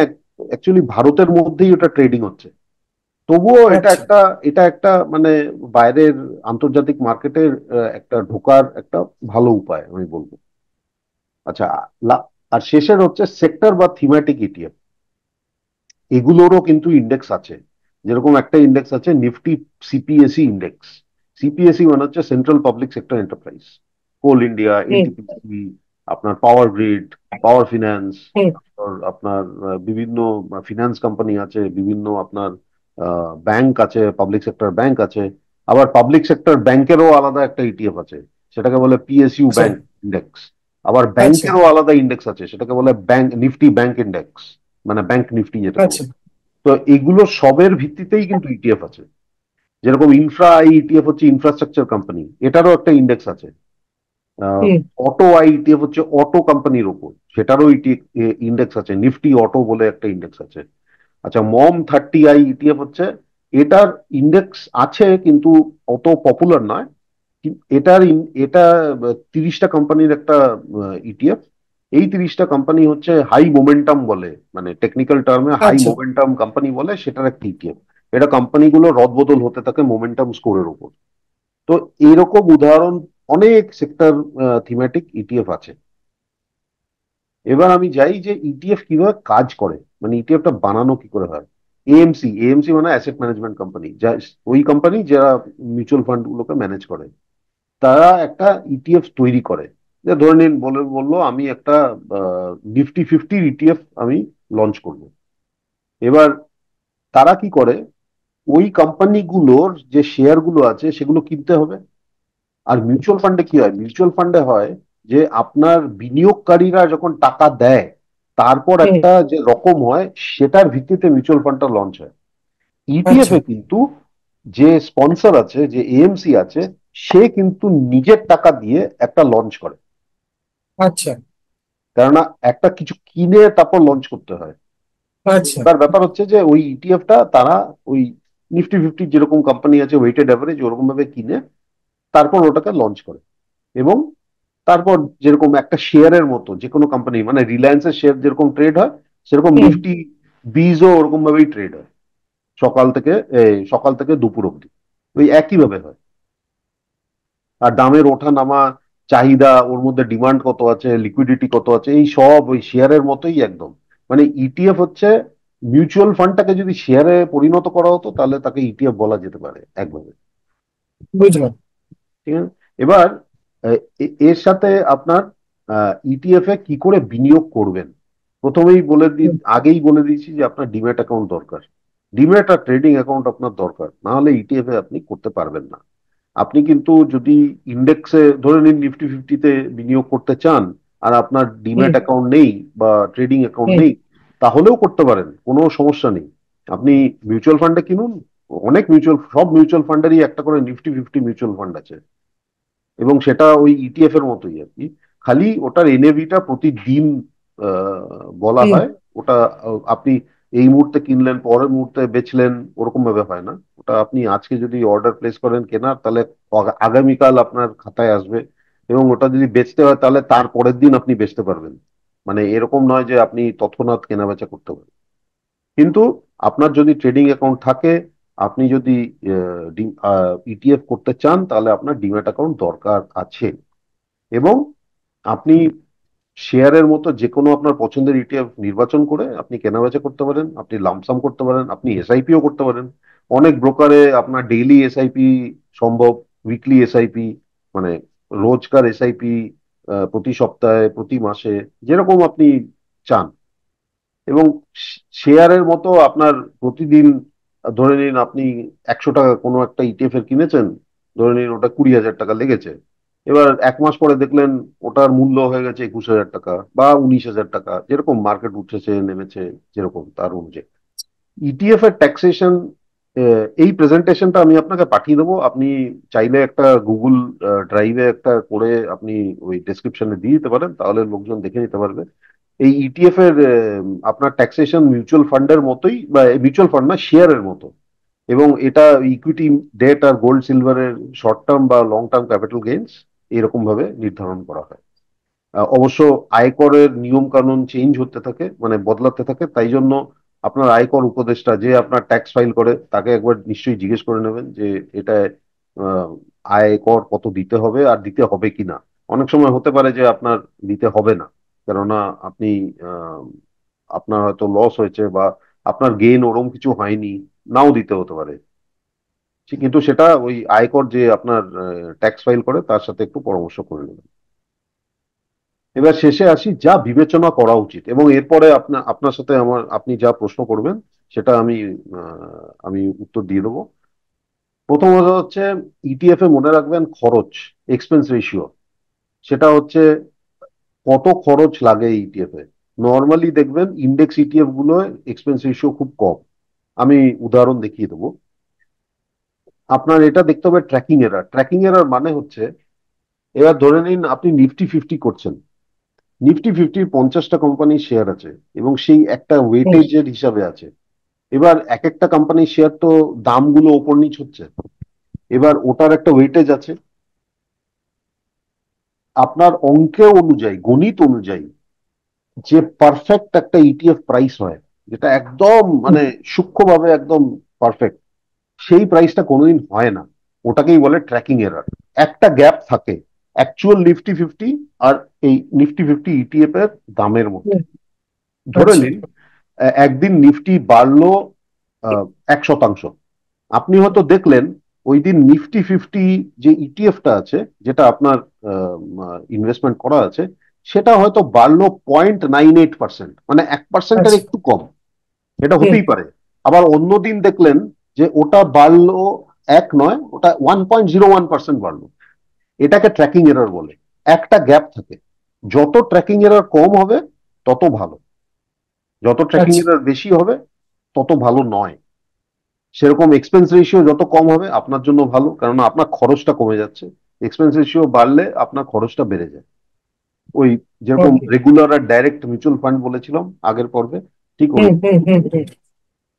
অ্যাকচুয়ালি ভারতের মধ্যেই ওটা ট্রেডিং হচ্ছে। তবুও আচ্ছা। এটা একটা মানে বাইরের আন্তর্জাতিক মার্কেটের একটা ঢোকার একটা ভালো উপায় আমি বলবো। আচ্ছা, আর শেষের হচ্ছে সেক্টর বা থিমেটিক ইটিএফ। এগুলোরও কিন্তু ইন্ডেক্স আছে। যেরকম একটা ইন্ডেক্স আছে নিফটি সিপিএসই ইন্ডেক্স। সিপিএসই মানে হচ্ছে সেন্ট্রাল পাবলিক সেক্টর এন্টারপ্রাইজ। কোল ইন্ডিয়া, হুম। এনটিপিসি, আপনার পাওয়ার গ্রিড, পাওয়ার ফিনান্স, হুম। আপনার বিভিন্ন ফিনান্স কোম্পানি আছে, বিভিন্ন আপনার ব্যাংক আছে, পাবলিক সেক্টর ব্যাংক আছে। আবার পাবলিক সেক্টর ব্যাংকেরও আলাদা একটা ইটিএফ আছে, সেটাকে বলে পিএসইউ আচ্ছা। Bank index. আবার আচ্ছা। ব্যাংকেরও আলাদা ইন্ডেক্স আছে, সেটাকে বলে ব্যাংক নিফটি ব্যাংক ইন্ডেক্স, মানে ব্যাংক নিফটি যেটাকে আচ্ছা। বলে। তো এগুলো সবের ভিত্তিতেই কিন্তু ইটিএফ আছে। যেরকম ইনফ্রা আই ইটিএফ হচ্ছে ইনফ্রাস্ট্রাকচার কোম্পানি, এটারও একটা ইন্ডেক্স আছে। হুম। অটো আই ইটিএফ হচ্ছে অটো কোম্পানির উপর, সেটারও ইন্ডেক্স আছে, নিফটি অটো বলে একটা ইন্ডেক্স আছে। আচ্ছা, মম 30 আই ইটিএফ হচ্ছে, এটার ইন্ডেক্স আছে কিন্তু অত পপুলার নয়। এটা 30টা কোম্পানির একটা ইটিএফ। এই 30টা কোম্পানি হচ্ছে হাই মোমেন্টাম বলে, মানে টেকনিক্যাল টার্মে হাই আচ্ছা। মোমেন্টাম কোম্পানি বলে, সেটার একটা ইটিএফ। এটা কোম্পানিগুলো রদবদল হতে থাকে মোমেন্টাম স্কোরের উপর। তো এরকম উদাহরণ অনেক সেক্টর থিমেটিক ইটিএফ আছে। এবার আমি যাই যে ইটিএফ কিভাবে কাজ করে, মানে ইটিএফটা বানানো কি করে হয়। এএমসি মানে অ্যাসেট ম্যানেজমেন্ট কোম্পানি, যা ওই কোম্পানি যারা মিউচুয়াল ফান্ড গুলোকে ম্যানেজ করে। তারা একটা ইটিএফ তৈরি করে। যে ধরে নিন বললো আমি একটা নিফটি 50 ইটিএফ আমি লঞ্চ করব। এবার তারা কি করে, ওই কোম্পানিগুলোর যে শেয়ার গুলো আছে সেগুলো কিনতে হবে। আর মিউচুয়াল ফান্ডে কি হয়, মিউচুয়াল ফান্ডে হয় যে আপনার বিনিয়োগকারীরা যখন টাকা দেয় তারপর হুম। একটা যে রকম হয় সেটার ভিত্তিতে মিউচুয়াল ফান্ডটা লঞ্চ হয়। ইটিএফ আচ্ছা। এ কিন্তু যে স্পন্সর আছে, যে এএমসি আছে, সে কিন্তু নিজের টাকা দিয়ে একটা লঞ্চ করে। আচ্ছা। কেননা একটা কিছু কিনে তারপর লঞ্চ করতে হয়। আচ্ছা। এবার ব্যাপার হচ্ছে যে ওই ইটিএফটা তারা ওই নিফটি ফিফটি যেরকম কোম্পানি আছে ওয়েটেড অ্যাভারেজ ওরকম ভাবে কিনে তারপর ওটাকে লঞ্চ করে। এবং তারপর যেরকম একটা শেয়ারের মতো যে কোনো কোম্পানি, মানে রিলায়েন্সের শেয়ার যেরকম ট্রেড হয় সেরকম হুম। নিফটি বিজও ওরকম ভাবেই ট্রেড হয়, সকাল থেকে দুপুর অব্দি ওই একই ভাবে হয়। আর দামের ওঠা নামা, চাহিদা, ওর মধ্যে ডিমান্ড কত আছে, লিকুইডিটি কত আছে, এই সব ওই শেয়ারের মতোই একদম। মানে ইটিএফ হচ্ছে, মিউচুয়াল ফান্ডটাকে যদি শেয়ারে পরিণত করা হতো তাহলে তাকে ইটিএফ বলা যেতে পারে একভাবে। বুঝলাম। ঠিক আছে। এবার এর সাথে আপনার ইটিএফ এ কি করে বিনিয়োগ করবেন, প্রথমেই হুম। আগেই বলে দিয়েছি যে আপনার ডিম্যাট অ্যাকাউন্ট দরকার। ডিম্যাট আর ট্রেডিং অ্যাকাউন্ট আপনার দরকার, না হলে ইটিএফ এ আপনি করতে পারবেন না। আপনি কিন্তু যদি ইন্ডেক্সে ধরে নিন নিফটি ফিফটিতে বিনিয়োগ করতে চান আর আপনার হুম। ডিম্যাট অ্যাকাউন্ট নেই বা ট্রেডিং অ্যাকাউন্ট হুম। নেই, তাহলেও করতে পারেন, কোনো সমস্যা নেই। আপনি মিউচুয়াল ফান্ডে কিনুন, সব মিউচুয়াল ফান্ডেরই একটা করে নিফটি ফিফটি মিউচুয়াল ফান্ড আছে, এবং সেটা ওই ইটিএফ এর মতোই আর কি। খালি ওটার এনএভিটা প্রতিদিন বলা হুম। হয়। ওটা আপনি এই মুহূর্তে কিনলেন পরের মুহূর্তে বেচলেন, ওরকম ভাবে হয় না। ওটা আপনি আজকে যদি অর্ডার প্লেস করেন কেনার, তাহলে আগামীকাল আপনার খাতায় আসবে। এবং ওটা যদি বেচতে হয় তাহলে তার পরের দিন আপনি বেচতে পারবেন। মানে এরকম নয় যে আপনি তৎক্ষণাৎ কেনা বেচা করতে পারেন। কিন্তু আপনার যদি ট্রেডিং অ্যাকাউন্ট থাকে, আপনি যদি ইটিএফ করতে চান, তাহলে আপনার ডিম্যাট অ্যাকাউন্ট দরকার আছে। এবং আপনি শেয়ারের মতো যে কোনো আপনার পছন্দের ইটিএফ নির্বাচন করে আপনি কেনাবেচা করতে পারেন, আপনি লামসাম করতে পারেন, আপনি এসআইপিও করতে পারেন। অনেক ব্রোকারে আপনার ডেইলি এসআইপি সম্ভব, উইকলি এসআইপি, মানে রোজকার এসআইপি, প্রতি সপ্তাহে, প্রতি মাসে, যেরকম আপনি চান। এবং শেয়ারের মতো আপনার প্রতিদিন, ধরে নিন আপনি 100 টাকা কোনো একটা ইটিএফ এর কিনেছেন, ধরে নিন ওটা 20,000 টাকা লেগেছে। এবার 1 মাস পরে দেখলেন ওটার মূল্য হয়ে গেছে 21,000 টাকা বা 19,000 টাকা, যেরকম মার্কেট উঠেছে নেমেছে, যেরকম তার অনুযায়ী। ইটিএফ এর ট্যাক্সেশন, এই প্রেজেন্টেশনটা আমি আপনাকে পাঠিয়ে দেবো, আপনি চাইলে একটা গুগল ড্রাইভে একটা করে আপনি ওই ডেসক্রিপশনে দিয়ে দিতে পারেন, তাহলে লোকজন দেখে নিতে পারবে। এই ইটিএফ এর আপনার ট্যাক্সেশন মিউচুয়াল ফান্ডের মতোই, বা মিউচুয়াল ফান্ড না, শেয়ারের মতো। এবং এটা ইকুইটি, ডেট আর গোল্ড সিলভারের শর্ট টার্ম বা লং টার্ম ক্যাপিটাল গেইনস এরকম ভাবে নির্ধারণ করা হয়। অবশ্য আয়করের নিয়ম কানুন চেঞ্জ হতে থাকে, মানে বদলাতে থাকে, তাই জন্য আপনার আয়কর উপদেষ্টা যে আপনার ট্যাক্স ফাইল করে তাকে একবার নিশ্চয়ই জিজ্ঞেস করে নেবেন যে এটা আহ, আয়কর কত দিতে হবে আর দিতে হবে কিনা। অনেক সময় হতে পারে যে আপনার দিতে হবে না, কেননা আপনি আহ, আপনার হয়তো লস হয়েছে বা আপনার গেইন ওরম কিছু হয়নি, নাও দিতে হতে পারে। কিন্তু সেটা ওই আয়কর যে আপনার ট্যাক্স ফাইল করে তার সাথে একটু পরামর্শ করে নেবেন। এবার শেষে আসি যা বিবেচনা করা উচিত, এবং এরপরে আপনার সাথে আপনি যা প্রশ্ন করবেন সেটা আমি উত্তর দিয়ে দেবো। প্রথমত হচ্ছে, ইটিএফ এ মনে রাখবেন খরচ, এক্সপেন্স রেশিও। সেটা হচ্ছে কত খরচ লাগে ইটিএফ এ। নর্মালি দেখবেন ইন্ডেক্স ইটিএফ গুলো এক্সপেন্স রেশিও খুব কম। আমি উদাহরণ দেখিয়ে দেবো। আপনার এটা দেখতে হবে ট্র্যাকিং এরার। ট্র্যাকিং এরার মানে হচ্ছে, এবার ধরে নিন আপনি নিফটি ফিফটি করছেন, নিফটি ফিফটির 50টা কোম্পানির শেয়ার আছে এবং সেই একটা হুম। ওয়েটেজের হিসাবে আছে। এবার এক একটা কোম্পানির শেয়ার তো দামগুলো ওপর নিচ হচ্ছে, এবার ওটার একটা ওয়েটেজ আছে। আপনার অঙ্ক অনুযায়ী, গণিত অনুযায়ী যে পারফেক্ট একটা ইটিএফ প্রাইস হয়, যেটা একদম হুম। মানে সূক্ষ্মভাবে একদম পারফেক্ট, সেই প্রাইসটা কোনোদিন হয় না। ওটাকেই বলে ট্র্যাকিং এরার। একটা গ্যাপ থাকে অ্যাকচুয়াল নিফটি ফিফটি আর এই নিফটি ফিফটি ইটিএফ এর দামের মধ্যে। হুম। ধরে আচ্ছা। নিন একদিন নিফটি বাড়লো 1%, আপনি হয়তো দেখলেন ওই দিন নিফটি 50 যে ইটিএফটা আছে, যেটা আপনার ইনভেস্টমেন্ট করা আছে, সেটা হয়তো বাড়লো 0.98%, মানে 1%-এর আচ্ছা। একটু কম। এটা হুম। হতেই পারে। আবার অন্য দিন দেখলেন যে ওটা বাড়লো, এক নয়, ওটা 1.01% বাড়লো। এটাকে ট্র্যাকিং এরর বলে। একটা গ্যাপ থাকে, যত ট্র্যাকিং এরর কম হবে তত ভালো, যত ট্র্যাকিং আচ্ছা। এরর বেশি হবে তত ভালো নয়। সেরকম এক্সপেন্স রেশিও যত কম হবে আপনার জন্য ভালো, কারণ আপনার খরচটা কমে যাচ্ছে। এক্সপেন্স রেশিও বাড়লে আপনার খরচটা বেড়ে যায়। ওই যেরকম ওকে। রেগুলার আর ডাইরেক্ট মিউচুয়াল ফান্ড বলেছিলাম আগের পর্বে, ঠিক হুম ওরকম। হুম হুম হুম।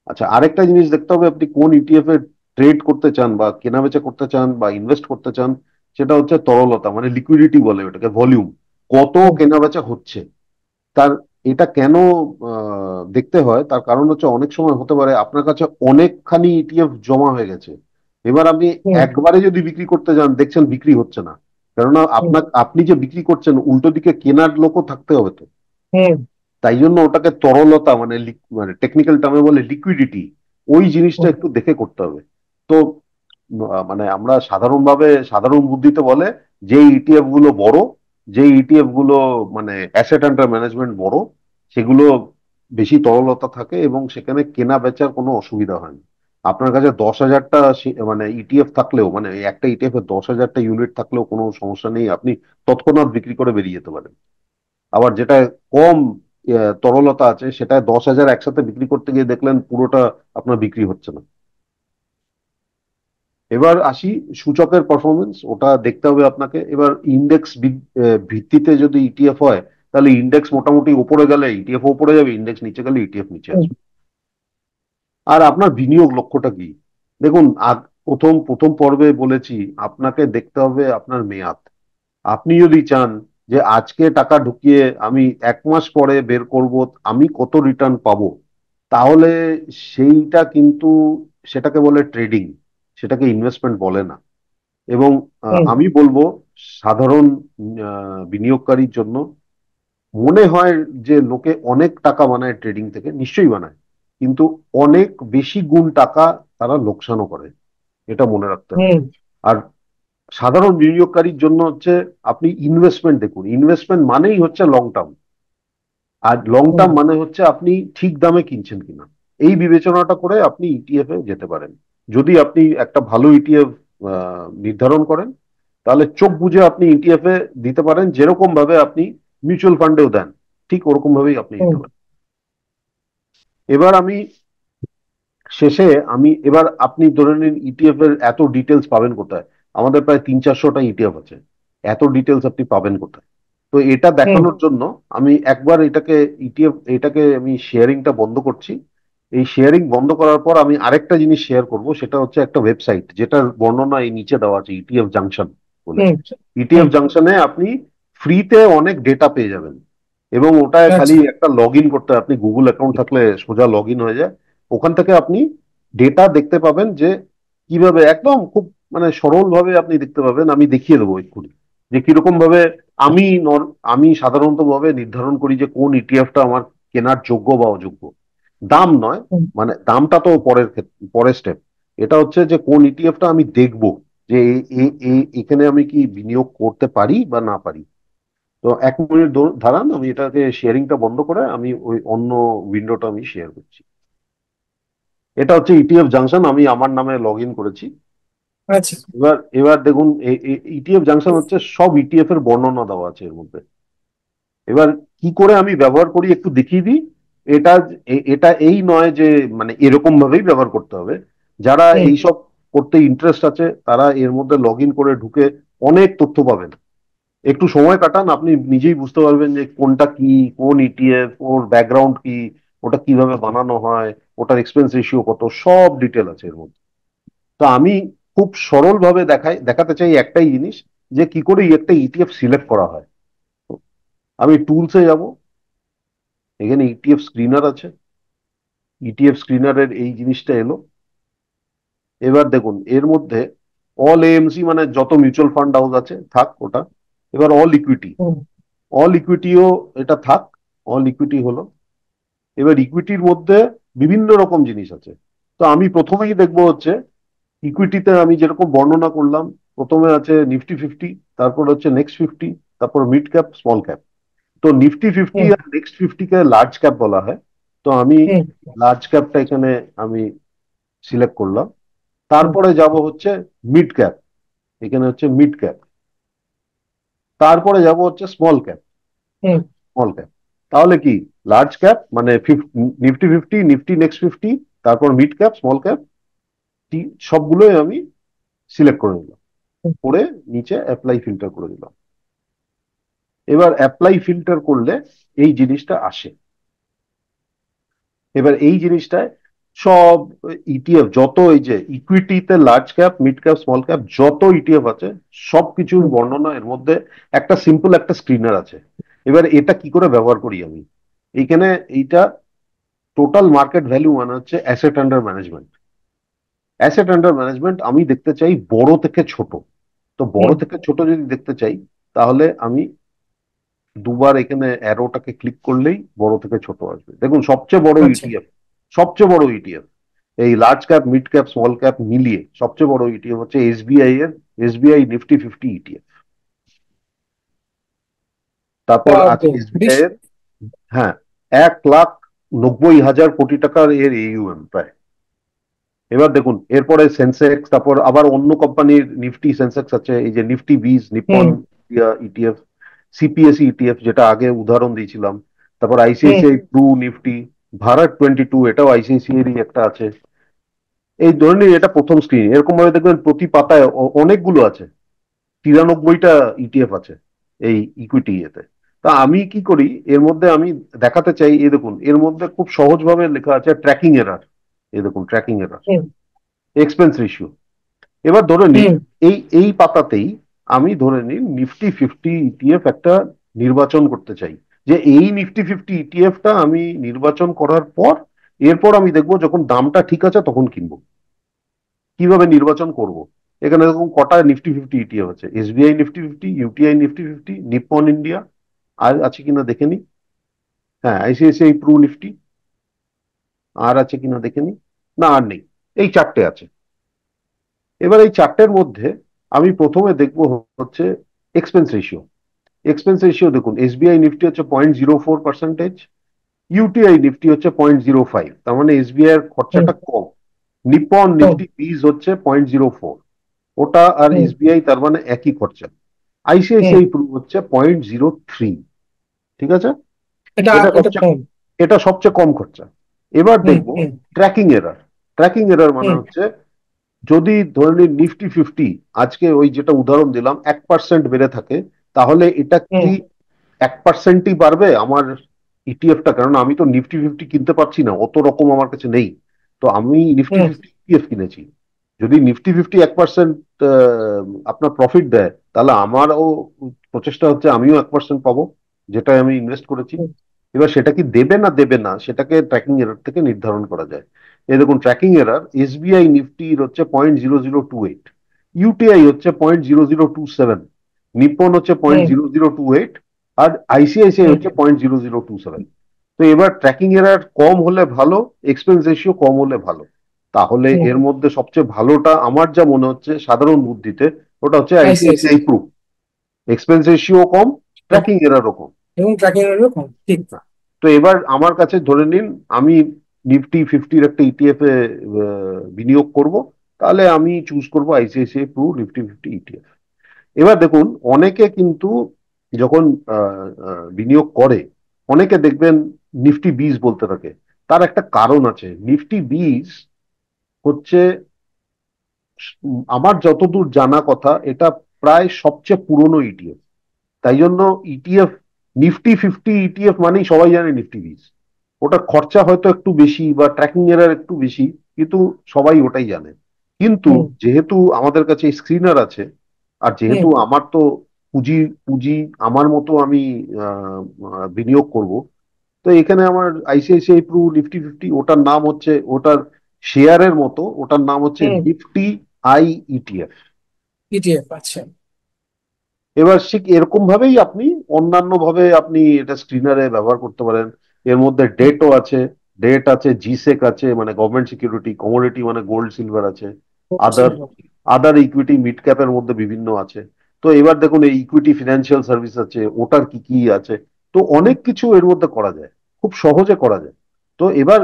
আচ্ছা, আরেকটা জিনিস দেখতে হবে, আপনি কোন ইটিএফ এ ট্রেড করতে চান বা কেনাবেচা করতে চান বা ইনভেস্ট করতে চান। সেটা হচ্ছে তরলতা, মানে লিকুইডিটি বলে ওটাকে, ভলিউম, কত হুম কেনাবেচা হচ্ছে। তার এটা কেন দেখতে হয়, তার কারণ হচ্ছে অনেক সময় হতে পারে আপনার কাছে অনেকখানি ইটিএফ জমা হয়ে গেছে। এবার আপনি হুম একবারে যদি বিক্রি করতে যান, দেখছেন বিক্রি হচ্ছে না, কেননা হুম আপনি যে বিক্রি করছেন উল্টো দিকে কেনার লোকও থাকতে হবে তো। হুম তাই জন্য ওটাকে তরলতা, মানে মানে টেকনিক্যাল টার্মে বলে লিকুইডিটি, ওই জিনিসটা হুম একটু দেখে করতে হবে। তো মানে আমরা সাধারণভাবে, সাধারণ বুদ্ধিতে বলে, যে ইটিএফ গুলো বড়, যে ইটিএফ গুলো মানে অ্যাসেট আন্ডার ম্যানেজমেন্ট বড়, সেগুলো বেশি তরলতা থাকে এবং সেখানে কেনা বেচার কোনো অসুবিধা হয় না। আপনার কাছে 10,000টা মানে ইটিএফ থাকলেও, মানে একটা ইটিএফ এর 10,000টা ইউনিট থাকলেও কোনো সমস্যা নেই, আপনি তৎক্ষণাৎ বিক্রি করে বেরিয়ে যেতে পারেন। আবার যেটা কম তরলতা আছে, সেটা 10,000 একসাথে বিক্রি করতে গিয়ে দেখলেন পুরোটা আপনার বিক্রি হচ্ছে না। এবার আসি সূচকের পারফরমেন্স, ওটা দেখতে হবে আপনাকে। এবার ইন্ডেক্স ভিত্তিতে যদি ইটিএফ হয়, তাহলে ইন্ডেক্স মোটামুটি উপরে গেলে ইটিএফ উপরে যাবে, ইন্ডেক্স নিচে গেলে ইটিএফ নিচে হুম আসবে। আর আপনার বিনিয়োগ লক্ষ্যটা কি? দেখুন, প্রথম প্রথম পর্বে বলেছি, আপনাকে দেখতে হবে আপনার মেয়াদ। আপনি যদি চান যে আজকে টাকা ঢুকিয়ে আমি 1 মাস পরে বের করব, আমি কত রিটার্ন পাবো, তাহলে সেইটা কিন্তু, সেটাকে বলে ট্রেডিং, সেটাকে ইনভেস্টমেন্ট বলে না। এবং হুম আমি বলবো সাধারণ বিনিয়োগকারীর জন্য, মনে হয় যে লোকে অনেক টাকা বানায় ট্রেডিং থেকে, নিশ্চয়ই বানায়, কিন্তু অনেক বেশি গুণ টাকা তারা লোকসানও করে, এটা মনে রাখতে হবে। হুম আর সাধারণ বিনিয়োগকারীর জন্য হচ্ছে, আপনি ইনভেস্টমেন্ট দেখুন, ইনভেস্টমেন্ট মানেই হচ্ছে লং টার্ম। আর লং হুম টার্ম মানে হচ্ছে আপনি ঠিক দামে কিনছেন কিনা, এই বিবেচনাটা করে আপনি ইটিএফ এ যেতে পারেন। যদি আপনি একটা ভালো ইটিএফ নির্ধারণ করেন, তাহলে চোখ বুজে আপনি ইটিএফ এ দিতে পারেন, যেরকম ভাবে আপনি মিউচুয়াল ফান্ডেও দেন, ঠিক ওরকম ভাবেই আপনি হুম দিতে পারেন। এবার আমি শেষে, এবার আপনি ধরে নিন ইটিএফ এর এত ডিটেলস পাবেন কোথায়? আমাদের প্রায় 300-400টা ইটিএফ আছে, এত ডিটেলস আপনি পাবেন কোথায়? তো এটা হুম। দেখানোর জন্য আমি একবার এটাকে, এটাকে আমি শেয়ারিংটা বন্ধ করছি। এই শেয়ারিং বন্ধ করার পর আমি আরেকটা জিনিস শেয়ার করব, সেটা হচ্ছে একটা ওয়েবসাইট, যেটার বর্ণনা এই নিচে দেওয়া আছে, ইটিএফ জাংশন বলে। হুম ইটিএফ হুম। জাংশনে আপনি ফ্রিতে অনেক ডেটা পেয়ে যাবেন, এবং ওটায় খালি আচ্ছা। একটা লগ ইন করতে হয়। আপনি গুগল অ্যাকাউন্ট থাকলে সোজা লগ ইন হয়ে যায়। ওখান থেকে আপনি ডেটা দেখতে পাবেন, যে কিভাবে একদম খুব মানে সরল ভাবে আপনি দেখতে পাবেন। আমি দেখিয়ে দেবো এক্ষুনি যে কিরকম ভাবে আমি আমি সাধারণত ভাবে নির্ধারণ করি যে কোন ইটিএফটা আমার কেনার যোগ্য বা অযোগ্য। দাম নয়, হুম মানে দামটা তো পরের স্টেপ। এটা হচ্ছে যে কোন ইটিএফটা আমি দেখবো যে এখানে আমি কি বিনিয়োগ করতে পারি বা না পারি। তো 1 মিনিট দাঁড়ান, আমি এটাকে শেয়ারিংটা বন্ধ করে আমি ওই অন্য উইন্ডোটা আমি শেয়ার করছি। এটা হচ্ছে ইটিএফ জাংশন, আমি আমার নামে লগ ইন করেছি। আচ্ছা। এবার এবার দেখুন, ইটিএফ জাংশন হচ্ছে সব ইটিএফ এর বর্ণনা দেওয়া আছে এর মধ্যে। এবার কি করে আমি ব্যবহার করি একটু দেখিয়ে দিই। এটা এটা এই নয় যে মানে এরকম ভাবেই ব্যবহার করতে হবে। যারা হুম এইসব করতে ইন্টারেস্ট আছে, তারা এর মধ্যে লগ ইন করে ঢুকে অনেক তথ্য পাবেন। একটু সময় কাটান, আপনি নিজেই বুঝতে পারবেন যে কোনটা কি, কোন ইটিএফ, ওর ব্যাকগ্রাউন্ড কি, ওটা কিভাবে বানানো হয়, ওটার এক্সপেন্স রেশিও কত, সব ডিটেল আছে এর মধ্যে। তো আমি খুব সরল ভাবে দেখাতে চাই একটাই জিনিস, যে কি করে একটা ইটিএফ সিলেক্ট করা হয়। তো আমি টুলসে যাব, এখানে ইটিএফ স্ক্রিনার আছে, ইটিএফ স্ক্রিনারের এই জিনিসটা এলো। এবার দেখুন এর মধ্যে অল এএমসি, মানে যত মিউচুয়াল ফান্ড হাউস আছে থাক ওটা। এবার অল ইকুইটি, হুম অল ইকুইটিও এটা থাক, অল ইকুইটি হলো। এবার ইকুইটির মধ্যে বিভিন্ন রকম জিনিস আছে। তো আমি প্রথমেই দেখবো হচ্ছে ইকুইটিতে আমি যেরকম বর্ণনা করলাম, প্রথমে আছে নিফটি 50, তারপর হচ্ছে নেক্সট 50, তারপর মিড ক্যাপ, স্মল ক্যাপ। তো নিফটি 50 হুম আর নেক্সট 50 কে লার্জ ক্যাপ বলা হয়। তো আমি হুম লার্জ ক্যাপটা এখানে আমি সিলেক্ট করলাম। হুম তারপরে যাব হচ্ছে মিড ক্যাপ, এখানে হচ্ছে মিড ক্যাপ। তারপরে যাব হচ্ছে স্মল ক্যাপ, হুম স্মল ক্যাপ। তাহলে কি, লার্জ ক্যাপ মানে নিফটি 50, নিফটি নেক্সট 50, তারপর মিড ক্যাপ, স্মল ক্যাপ, সবগুলোই আমি সিলেক্ট করে নিলাম, হুম। করে নিচে অ্যাপ্লাই ফিল্টার করে দিলাম। এবার অ্যাপ্লাই ফিল্টার করলে এই জিনিসটা আসে। এবার এই জিনিসটায় সব ইটিএফ, যত এই যে ইকুইটিতে large cap, mid cap, small cap যত ইটিএফ আছে, সবকিছুর হুম। বর্ণনা এর মধ্যে। একটা সিম্পল একটা স্ক্রিনার আছে। এবার এটা কি করে ব্যবহার করি আমি, এইখানে এইটা টোটাল মার্কেট ভ্যালু মানে হচ্ছে asset under management. Asset under management আমি দেখতে চাই বড় থেকে ছোট। তো বড় হুম। থেকে ছোট যদি দেখতে চাই, তাহলে আমি দুবার এখানে অ্যারোটাকে ক্লিক করলেই বড় থেকে ছোট আসবে। দেখুন সবচেয়ে বড় আচ্ছা। ইটিএফ, সবচেয়ে বড় ইটিএফ এই large cap, mid cap, small cap মিলিয়ে সবচেয়ে বড় ইটিএফ হচ্ছে এসবিআই এর এসবিআই নিফটি 50 ইটিএফ। তারপর আছে বিশ। এসবিআই এর, হ্যাঁ, 1,90,000 কোটি টাকার এর এইউএম প্রায়। এবার দেখুন এরপরে সেন্সেক্স, তারপর আবার অন্য কোম্পানির নিফটি সেন্সেক্স আছে, এই যে নিফটি 20, নিপ্পন হুম ইটিএফ, সিপিএসই ইটিএফ যেটা আগে উদাহরণ দিয়েছিলাম, তারপর হুম আইসিআইসিআই ব্লু নিফটি, ভারত 22, এটাও আইসিআইসিআই একটা আছে। এই ধরে নিন এটা প্রথম স্ক্রিন, এরকম ভাবে দেখবেন প্রতি পাতায় অনেকগুলো আছে, 93টা ইটিএফ আছে এই ইকুইটি এতে। তা আমি কি করি, এর মধ্যে আমি দেখাতে চাই, এই দেখুন এর মধ্যে খুব সহজভাবে লেখা আছে ট্র্যাকিং এরার। এই দেখুন ট্র্যাকিং এরার, হুম এক্সপেন্স রেশিও। এবার ধরে নিন হুম এই এই পাতাতেই আমি ধরে নিন নিফটি 50 ইটিএফ একটা নির্বাচন করতে চাই, যে এই নিফটি 50 ইটিএফটা আমি নির্বাচন করার পর, এরপর আমি দেখবো যখন দামটা ঠিক আছে তখন কিনবো। কিভাবে নির্বাচন করব, এখানে দেখুন কটা নিফটি 50 ইটিএফ আছে, SBI Nifty 50, UTI Nifty 50, Nippon India, আর আছে কিনা দেখে নি, হ্যাঁ আইসিআইসিআই প্রু নিফটি, আর আছে কিনা দেখে নি, না আর নেই, এই চারটে আছে। এবার এই চারটের মধ্যে আমি প্রথমে দেখবো হচ্ছে এক্সপেন্স রেশিও। এক্সপেন্স রেশিও দেখুন এসবিআই নিফটি হচ্ছে 0.04%, ইউটিআই নিফটি হচ্ছে 0.05, তার মানে এসবিআই এর হুম খরচাটা কম। নিপ্পন হুম নিফটি 20 হচ্ছে 0.04, ওটা আর হুম এসবিআই তার মানে একই খরচা। হুম। আইসিআইসিআই প্রু হচ্ছে 0.03, ঠিক আছে, এটা এটা এটা সবচেয়ে, কম। এটা সবচেয়ে কম খরচা। এবার হুম দেখবো হুম ট্র্যাকিং এরার। ট্র্যাকিং এরার মানে হুম হচ্ছে, যদি ধরে নিন নিফটি 50 আজকে ওই যেটা উদাহরণ দিলাম 1% বেড়ে থাকে, তাহলে এটা হুম কি 1%ই বাড়বে আমার ইটিএফটা? কারণ আমি তো নিফটি 50 কিনতে পারছি না, অত রকম আমার কাছে নেই। তো আমি নিফটি হুম ফিফটি ইটিএফ কিনেছি। যদি নিফটি 50 1% আপনার প্রফিট দেয়, তাহলে আমারও প্রচেষ্টা হচ্ছে আমিও 1% পাবো, যেটা আমি ইনভেস্ট করেছি। হুম এবার সেটা কি দেবে না দেবে না, সেটাকে ট্র্যাকিং এরার থেকে নির্ধারণ করা যায়। এই দেখুন ট্র্যাকিং এরার এসবিআই নিফটির হচ্ছে 0.0028, ইউটিআই হচ্ছে 0.0027, নিপ্পন হচ্ছে পয়েন্ট হুম জিরো জিরো টু এইট আর আইসিআইসিআই হুম হচ্ছে 0.0027। তো এবার ট্র্যাকিং এরার কম হলে ভালো, এক্সপেন্স রেশিও কম হলে ভালো। তাহলে হুম। এর মধ্যে সবচেয়ে ভালোটা আমার যা মনে হচ্ছে সাধারণ বুদ্ধিতে, ওটা হচ্ছে আইসিআইসিআই। আইসিআইসিআই প্রু। এক্সপেন্স রেশিও কম, ট্র্যাকিং এরারও কম। এবং ট্র্যাকিং এরও কম, ঠিক। তো এবার আমার কাছে ধরে নিন আমি নিফটি 50-র একটা ইটিএফ এ বিনিয়োগ করব, তাহলে আমি চুজ করব আইসিআইসিআই প্রু নিফটি 50 ইটিএফ। এবার দেখুন অনেকে কিন্তু যখন বিনিয়োগ করে, অনেকে দেখবেন নিফটি 20 বলতে থাকে। তার একটা কারণ আছে, নিফটি 20 হচ্ছে আমার যতদূর জানা কথা এটা প্রায় সবচেয়ে পুরনো ইটিএফ। তাই জন্য ইটিএফ নিফটি 50 ইটিএফ মানেই সবাই জানে নিফটি 20। ওটার খরচা হয়তো একটু বেশি বা ট্র্যাকিং এরার একটু বেশি, কিন্তু সবাই ওটাই জানে। কিন্তু হুম যেহেতু আমাদের কাছে স্ক্রিনার আছে, আর হুম যেহেতু আমার তো পুঁজি পুঁজি আমার মতো আমি বিনিয়োগ করব, তো এখানে আমার আইসিআইসিআই প্রু নিফটি 50, ওটার নাম হচ্ছে, ওটার শেয়ারের মতো ওটার নাম হচ্ছে হুম। Nifty ETF. ইটিএফ, আচ্ছা। এবার ঠিক এরকম ভাবেই আপনি অন্যান্য ভাবে আপনি এটা স্ক্রিনারে ব্যবহার করতে পারেন। এর মধ্যে হুম ডেটও আছে, ডেট আছে, জিসেক আছে মানে গভর্নমেন্ট সিকিউরিটি, কমোডিটি মানে গোল্ড সিলভার আছে, আদার আদার ইকুইটি মিড ক্যাপের মধ্যে বিভিন্ন আছে। তো এবার দেখুন এই ইকুইটি ফিনান্সিয়াল সার্ভিস আছে, ওটার কি কি আছে। তো অনেক কিছু এর মধ্যে করা যায়, খুব সহজে করা যায়। তো এবার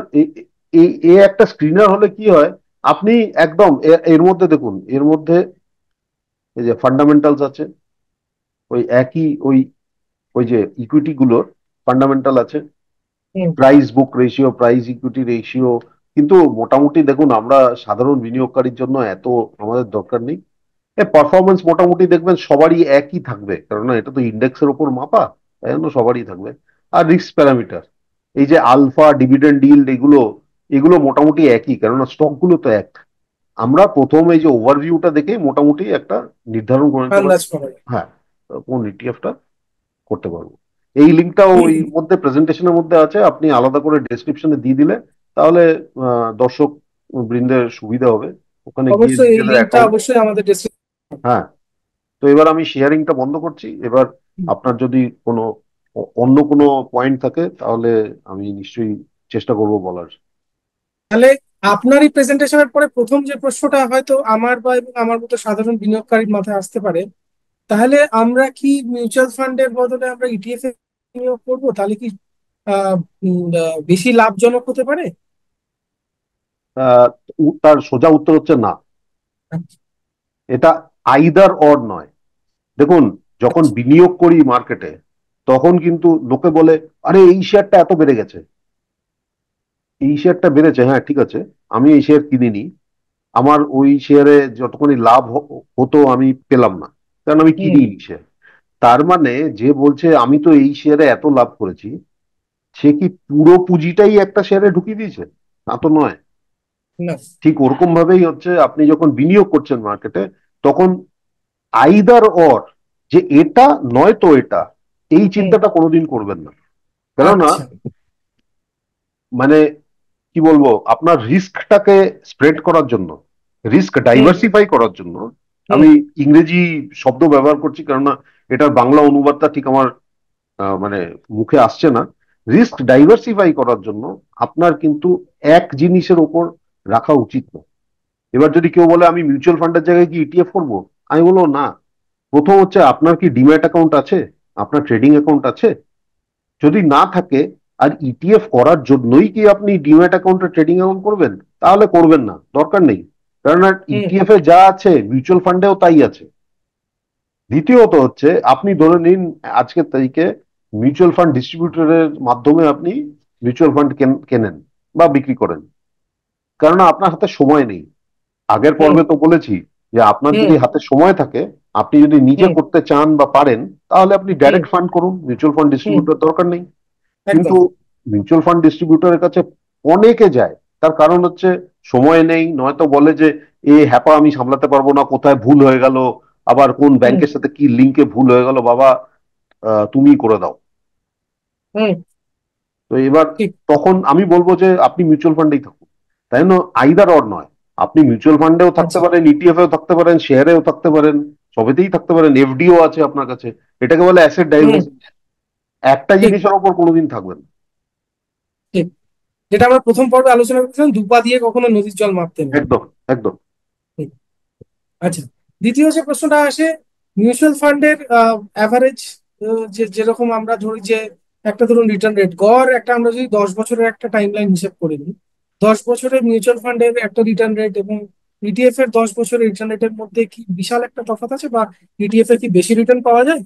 এই একটা স্ক্রিনার হলে কি হয়, আপনি একদম এর মধ্যে দেখুন, এর মধ্যে এই যে ফান্ডামেন্টালস আছে, ওই একই ওই ওই যে ইকুইটি গুলোর ফান্ডামেন্টাল আছে, হুম। প্রাইস বুক রেশিও, প্রাইস ইকুইটি রেশিও। কিন্তু মোটামুটি দেখুন, আমরা সাধারণ বিনিয়োগকারীর জন্য এত আমাদের দরকার নেই। পারফরমেন্স মোটামুটি দেখবেন সবারই একই থাকবে, কারণ এটা তো ইন্ডেক্সের উপর মাপা, তাই জন্য সবারই থাকবে। আর রিস্ক প্যারামিটার, এই যে আলফা, ডিভিডেন্ড ইল্ড, এগুলো এগুলো মোটামুটি একই, কেননা স্টক গুলো তো এক। আমরা প্রথম এই যে ওভারভিউটা দেখে মোটামুটি একটা নির্ধারণ করে নিতে পারি। আন্দাজ করা যায়। হ্যাঁ, কোন ইটিএফটা করতে পারবো। এই লিঙ্কটাও ওই মধ্যে প্রেজেন্টেশনের মধ্যে আছে, আপনি আলাদা করে ডেসক্রিপশনে দিয়ে দিলে তাহলে দর্শক বৃন্দের সুবিধা হবে, ওখানে গিয়ে অবশ্যই এই নিজেদের লিঙ্কটা অ্যাকাউন্ট। অবশ্যই আমাদের ডেসক্রিপশন। হ্যাঁ, তো এবার আমি শেয়ারিংটা বন্ধ করছি। এবার আপনার যদি কোনো অন্য কোনো পয়েন্ট থাকে তাহলে আমি নিশ্চয়ই চেষ্টা করব বলার। তাহলে আপনার এই প্রেজেন্টেশনের পরে প্রথম যে প্রশ্নটা হয়তো আমার বা এবং আমার মতো সাধারণ বিনিয়োগকারীর মাথায় আসতে পারে, তাহলে আমরা কি মিউচুয়াল ফান্ডের বদলে আমরা ইটিএফ এ বিনিয়োগ করবো? তাহলে কি আহ, বেশি লাভজনক হতে পারে? আহ, তার সোজা উত্তর হচ্ছে না। আচ্ছা। এটা আইদার অর নয়। দেখুন, যখন আচ্ছা। বিনিয়োগ করি মার্কেটে, তখন কিন্তু লোকে বলে, আরে এই শেয়ারটা এত বেড়ে গেছে, এই শেয়ারটা বেড়েছে, হ্যাঁ ঠিক আছে, আমি এই শেয়ার কিনিনি, আমার ওই শেয়ারে যতখানি লাভ হতো আমি পেলাম না, কারণ আমি হুম। কিনিনি শেয়ার। তার মানে যে বলছে আমি তো এই শেয়ারে এত লাভ করেছি, সে কি পুরো পুঁজিটাই একটা শেয়ারে ঢুকিয়ে দিয়েছে? তা তো নয়। না। ঠিক ওরকম ভাবেই হচ্ছে, আপনি যখন বিনিয়োগ করছেন মার্কেটে, তখন আইদার অর, যে এটা নয় তো এটা, এই হুম। চিন্তাটা কোনোদিন করবেন না। কেননা আচ্ছা। মানে কি বলবো, আপনার রিস্কটাকে স্প্রেড করার জন্য, রিস্ক হুম। ডাইভার্সিফাই করার জন্য, হুম। আমি ইংরেজি শব্দ ব্যবহার করছি কেননা এটার বাংলা অনুবাদটা ঠিক আমার মানে মুখে আসছে না। রিস্ক ডাইভার্সিফাই করার জন্য আপনার কিন্তু এক জিনিসের ওপর রাখা উচিত না। এবার যদি কেউ বলে আমি মিউচুয়াল ফান্ডের জায়গায় কি ইটিএফ করবো, আমি বলবো না। প্রথম হচ্ছে, আপনার কি ডিম্যাট অ্যাকাউন্ট আছে, আপনার ট্রেডিং অ্যাকাউন্ট আছে? যদি না থাকে, আর ইটিএফ করার জন্যই কি আপনি ডিম্যাট অ্যাকাউন্টে ট্রেডিং অ্যাকাউন্ট করবেন, তাহলে করবেন না, দরকার নেই। কারণ হুম। ইটিএফ এ যা আছে মিউচুয়াল ফান্ডেও তাই আছে। দ্বিতীয়ত হচ্ছে, আপনি ধরে নিন আজকের তারিখে মিউচুয়াল ফান্ড ডিস্ট্রিবিউটরের মাধ্যমে আপনি মিউচুয়াল ফান্ড কেনেন বা বিক্রি করেন, কারণ আপনার হাতে সময় নেই। আগের হুম। পর্বে তো বলেছি যে আপনার হুম। যদি হাতে সময় থাকে, আপনি যদি নিজে হুম। করতে চান বা পারেন, তাহলে আপনি হুম। ডাইরেক্ট ফান্ড করুন, মিউচুয়াল ফান্ড হুম। ডিস্ট্রিবিউটর দরকার নেই। কিন্তু একদম। মিউচুয়াল ফান্ড ডিস্ট্রিবিউটরের কাছে অনেকে যায়, তার কারণ হচ্ছে সময় নেই, নয়তো বলে যে এ হ্যাপা আমি সামলাতে পারবো না, কোথায় ভুল হয়ে গেল, আবার কোন হুম। ব্যাংকের সাথে কি লিঙ্কে ভুল হয়ে গেল, বাবা তুমি করে দাও। হুম। তো এবার ঠিক। তখন আমি বলবো যে আপনি মিউচুয়াল ফান্ডেই থাকুন। তাই না, আইদার অর নয়। আপনি মিউচুয়াল ফান্ডেও থাকতে আচ্ছা। পারেন, ইটিএফ এও থাকতে পারেন, শেয়ারেও থাকতে পারেন, সবেতেই থাকতে পারেন, এফডিও আছে আপনার কাছে। এটাকে বলে অ্যাসেট হুম। ডাইভার্সিটি। একটা ঠিক। জিনিসের ওপর কোনোদিন থাকবেন না। ঠিক। যেটা আমরা প্রথম পর্বে আলোচনা করেছিলাম, দুপা দিয়ে কখনো নদীর জল মাপতে নেই। একদম, একদম। ঠিক। আচ্ছা। দ্বিতীয় যে প্রশ্নটা আসে, মিউচুয়াল ফান্ডের অ্যাভারেজ, যে যেরকম আমরা ধরি যে একটা ধরুন রিটার্ন রেট গড় একটা, আমরা যদি 10 বছরের একটা টাইম লাইন হিসেব করে নিই, 10 বছরের মিউচুয়াল ফান্ডের একটা রিটার্ন রেট এবং ইটিএফ এর 10 বছরের রিটার্ন রেটের মধ্যে কি বিশাল একটা তফাৎ আছে, বা ইটিএফ এ কি বেশি রিটার্ন পাওয়া যায়?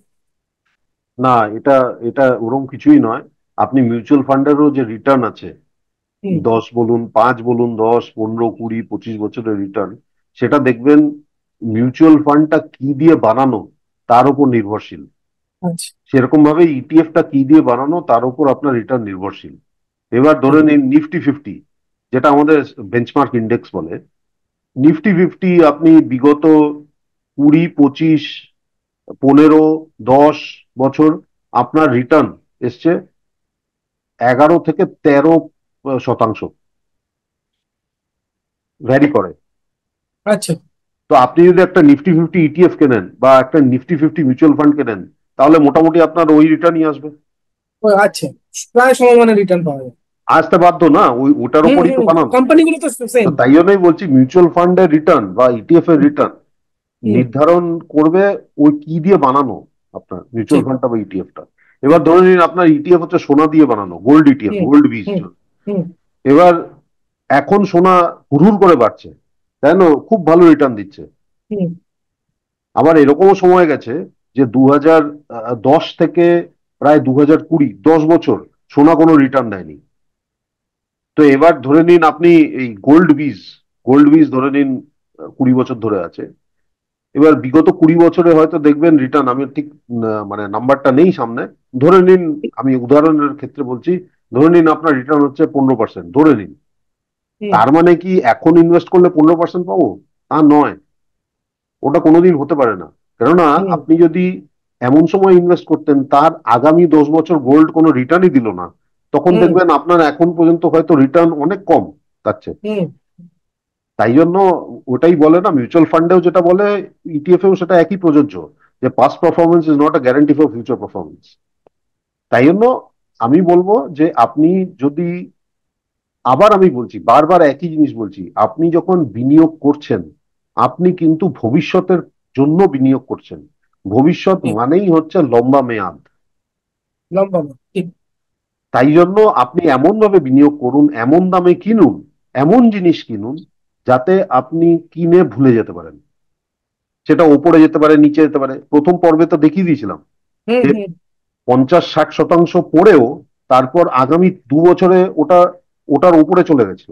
না, এটা এটা ওরকম কিছুই নয়। আপনি মিউচুয়াল ফান্ডেরও যে রিটার্ন আছে, হুম। 10 বলুন, 5 বলুন, 10, 15, 20, 25 বছরের রিটার্ন, সেটা দেখবেন মিউচুয়াল ফান্ডটা কি দিয়ে বানানো তার উপর নির্ভরশীল। আচ্ছা। সেরকম ভাবে ইটিএফটা কি দিয়ে বানানো তার উপর আপনার রিটার্ন নির্ভরশীল। এবার ধরে ঠিক। নিন নিফটি 50, যেটা আমাদের বেঞ্চমার্ক ইন্ডেক্স বলে, নিফটি 50 আপনি বিগত 20, 25, 15, 10 বছর আপনার রিটার্ন এসছে 11 থেকে 13%। ভ্যারি করে। আচ্ছা। তো আপনি যদি একটা নিফটি 50 ইটিএফ কেনেন বা একটা নিফটি 50 মিউচুয়াল ফান্ড কেনেন, তাহলে মোটামুটি আপনার ওই রিটার্নই আসবে। ও আচ্ছা, প্রায় সমমানের রিটার্ন পাওয়া যায়। আসতে বাধ্য না, ওটার হুম উপরই তো হুম, বানানো। কোম্পানিগুলো তো তো সেম। তাই জন্যই বলছি মিউচুয়াল ফান্ডের রিটার্ন বা ইটিএফ এর হুম রিটার্ন হুম, নির্ধারণ করবে ওই কি দিয়ে বানানো আপনার মিউচুয়াল ঠিক। ফান্ডটা বা ইটিএফটা। এবার ঠিক। ধরে নিন আপনার ইটিএফ হচ্ছে সোনা দিয়ে বানানো, গোল্ড ইটিএফ, হুম গোল্ড বীজ। হুম হুম এবার এখন সোনা হুড়হুড় করে বাড়ছে, তাই না, খুব ভালো রিটার্ন দিচ্ছে। হুম আবার এরকমও সময় গেছে যে 2010 থেকে প্রায় 2020, 10 বছর সোনা কোনো রিটার্ন দেয়নি। তো এবার ধরে নিন আপনি এই গোল্ড বীজ ধরে নিন 20 বছর ধরে আছে। এবার বিগত 20 বছরে হয়তো দেখবেন রিটার্ন, আমি ঠিক মানে নাম্বারটা নেই সামনে, ধরে নিন, আমি উদাহরণের ক্ষেত্রে বলছি, ধরে নিন আপনার রিটার্ন হচ্ছে 15%, ধরে নিন। হুম তার মানে কি এখন ইনভেস্ট করলে 15% পাবো? তা নয়, ওটা কোনোদিন হতে পারে না। কেননা হুম আপনি যদি এমন সময় ইনভেস্ট করতেন তার আগামী 10 বছর গোল্ড কোনো রিটার্নই দিল না, তখন হুম দেখবেন আপনার এখন পর্যন্ত হয়তো রিটার্ন অনেক কম থাকছে। হুম, তাই জন্য ওটাই বলে না, মিউচুয়াল ফান্ডেও যেটা বলে ইটিএফ এও সেটা একই প্রযোজ্য, যে past performance is not a guarantee for future performance. তাই জন্য আমি বলবো যে আপনি যদি, আবার আমি বলছি, বারবার একই জিনিস বলছি, আপনি যখন বিনিয়োগ করছেন আপনি কিন্তু ভবিষ্যতের জন্য বিনিয়োগ করছেন। ভবিষ্যৎ ঠিক। মানেই হচ্ছে লম্বা মেয়াদ। লম্বা না, ঠিক। তাই জন্য আপনি এমন ভাবে বিনিয়োগ করুন, এমন দামে কিনুন, এমন জিনিস কিনুন যাতে আপনি কিনে ভুলে যেতে পারেন। সেটা ওপরে যেতে পারে, নিচে যেতে পারে। প্রথম পর্বে তো দেখিয়ে দিয়েছিলাম হুম যে হুম, 50-60 শতাংশ পড়েও তারপর আগামী 2 বছরে ওটা ওটার উপরে চলে গেছিল।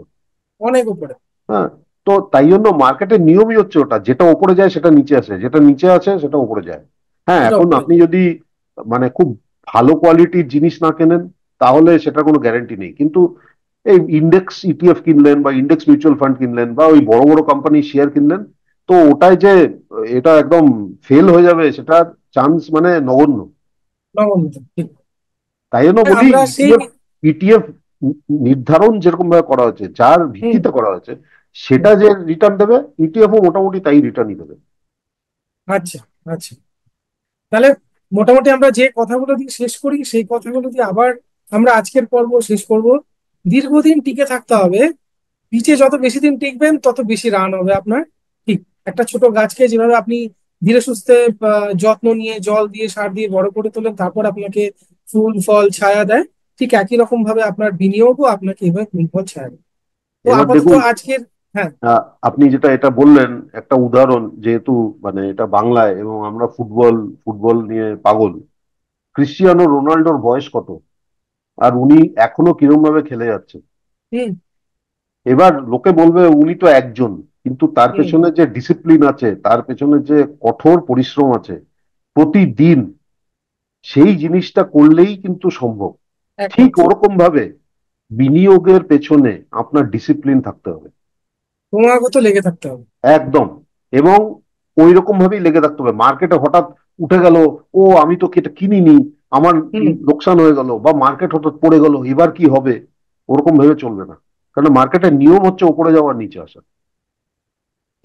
অনেক উপরে। হ্যাঁ। তো তাই জন্য মার্কেটের নিয়মই হচ্ছে ওটা, যেটা উপরে যায় সেটা নিচে আসে, যেটা নিচে আছে সেটা উপরে যায়। হ্যাঁ, সেটা এখন উপরে আপনি যায়। যদি মানে খুব ভালো কোয়ালিটির জিনিস না কেনেন তাহলে সেটা কোনো গ্যারান্টি নেই, কিন্তু এই ইন্ডেক্স ইটিএফ কিনলেন বা ইন্ডেক্স মিউচুয়াল ফান্ড কিনলেন বা ওই বড় বড় কোম্পানির শেয়ার কিনলেন, তো ওটাই যে এটা একদম ফেল হয়ে যাবে সেটার চান্স মানে নগণ্য। নগণ্য, ঠিক। তাই জন্য বলি আমরা সেই। ইটিএফ ইটিএফ নির্ধারণ যেরকম ভাবে করা হয়েছে, যার হুম ভিত্তিতে করা হয়েছে, হুম, সেটা যে রিটার্ন দেবে, ইটিএফও মোটামুটি তাই রিটার্নই দেবে। আচ্ছা আচ্ছা। তাহলে মোটামুটি আমরা যে কথাগুলো দিয়ে শেষ করি সেই কথাগুলো দিয়ে আবার আমরা আজকের পর্ব শেষ করব। দীর্ঘদিন টিকে থাকতে হবে। পিচে যত বেশি দিন টিকবেন তত বেশি রান হবে আপনার। ঠিক। একটা ছোট গাছকে যেভাবে আপনি ধীরে সুস্থে যত্ন নিয়ে জল দিয়ে সার দিয়ে বড় করে তোলেন, তারপর আপনাকে ফুল ফল ছায়া দেয়, ঠিক একই রকম ভাবে আপনার বিনিয়োগও আপনাকে এভাবে ফুল ফল ছায়া দেয়। তো এবার আপাতত দেখুন, আজকের। হ্যাঁ। আপনি যেটা এটা বললেন একটা উদাহরণ, যেহেতু মানে এটা বাংলায় এবং আমরা ফুটবল ফুটবল নিয়ে পাগল। ক্রিস্টিয়ানো রোনাল্ডোর বয়স কত, আর উনি এখনো কিরম ভাবে খেলে যাচ্ছে। হুম এবার লোকে বলবে উনি তো একজন, কিন্তু তার হুম, পেছনে যে ডিসিপ্লিন আছে, তার পেছনে যে কঠোর পরিশ্রম আছে প্রতিদিন, সেই জিনিসটা করলেই কিন্তু সম্ভব। ঠিক একমাত্র। ওরকম ভাবে বিনিয়োগের পেছনে আপনার ডিসিপ্লিন থাকতে হবে, ক্রমাগত লেগে থাকতে হবে। একদম। এবং ওই রকম ভাবেই লেগে থাকতে হবে। মার্কেটে হঠাৎ উঠে গেল, ও আমি তো এটা কিনিনি, আমার হুম, লোকসান হয়ে গেল, বা মার্কেট হঠাৎ পড়ে গেল, এবার কি হবে, ওরকম ভেবে চলবে না। কারণ মার্কেটের নিয়ম হচ্ছে উপরে যাওয়ার নিচে আসা।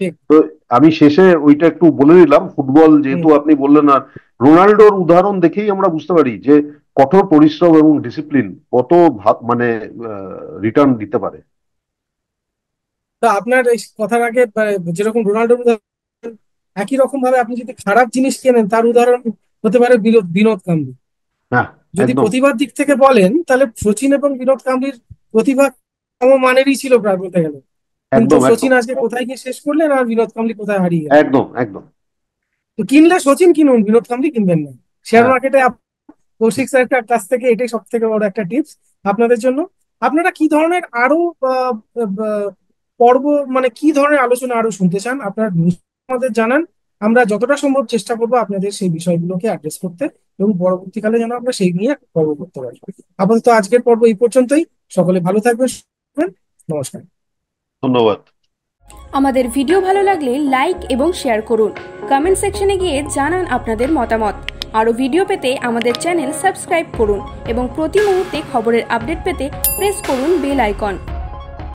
ঠিক। তো আমি শেষে ওইটা একটু বলে দিলাম, ফুটবল হুম। যেহেতু আপনি বললেন, আর রোনাল্ডোর উদাহরণ দেখেই আমরা বুঝতে পারি যে কঠোর পরিশ্রম এবং ডিসিপ্লিন কত মানে রিটার্ন দিতে পারে। তো আপনার এই কথার আগে যেরকম রোনাল্ডোর উদাহরণ, একই রকম ভাবে আপনি যদি খারাপ জিনিস কেনেন তার উদাহরণ হতে পারে বিনোদ কাম্বলি। হ্যাঁ, যদি একদম, প্রতিভার দিক থেকে বলেন তাহলে সচিন এবং বিনোদ কাম্বলির প্রতিভা সমমানেরই ছিল প্রায় বলতে গেলে। কিন্তু একদম, একদম, সচিন আজকে কোথায় গিয়ে শেষ করলেন আর বিনোদ কাম্বলি কোথায় হারিয়ে গেলেন। একদম, একদম। তো কিনলে সচিন কিনুন, বিনোদ কাম্বলি কিনবেন না। শেয়ার হ্যাঁ, মার্কেটে কৌশিক স্যারের কাছ থেকে এটাই সব থেকে বড় একটা টিপস আপনাদের জন্য। আপনারা কি ধরনের আরো আহ, আহ, পর্ব, মানে কি ধরনের আলোচনা আরো শুনতে চান আপনারা আমাদের জানান। আমরা যতটা সম্ভব চেষ্টা করবো আপনাদের সেই বিষয়গুলোকে অ্যাড্রেস করতে, এবং পরবর্তীকালে যেন আমরা সেই নিয়ে পর্ব করতে পারি। আপাতত আজকের পর্ব এই পর্যন্তই। সকলে ভালো থাকবেন, সুস্থ থাকবেন। নমস্কার। ধন্যবাদ। আমাদের ভিডিও ভালো লাগলে লাইক এবং শেয়ার করুন। কমেন্ট সেকশনে গিয়ে জানান আপনাদের মতামত। আরও ভিডিও পেতে আমাদের চ্যানেল সাবস্ক্রাইব করুন এবং প্রতি মুহূর্তে খবরের আপডেট পেতে প্রেস করুন বেল আইকন।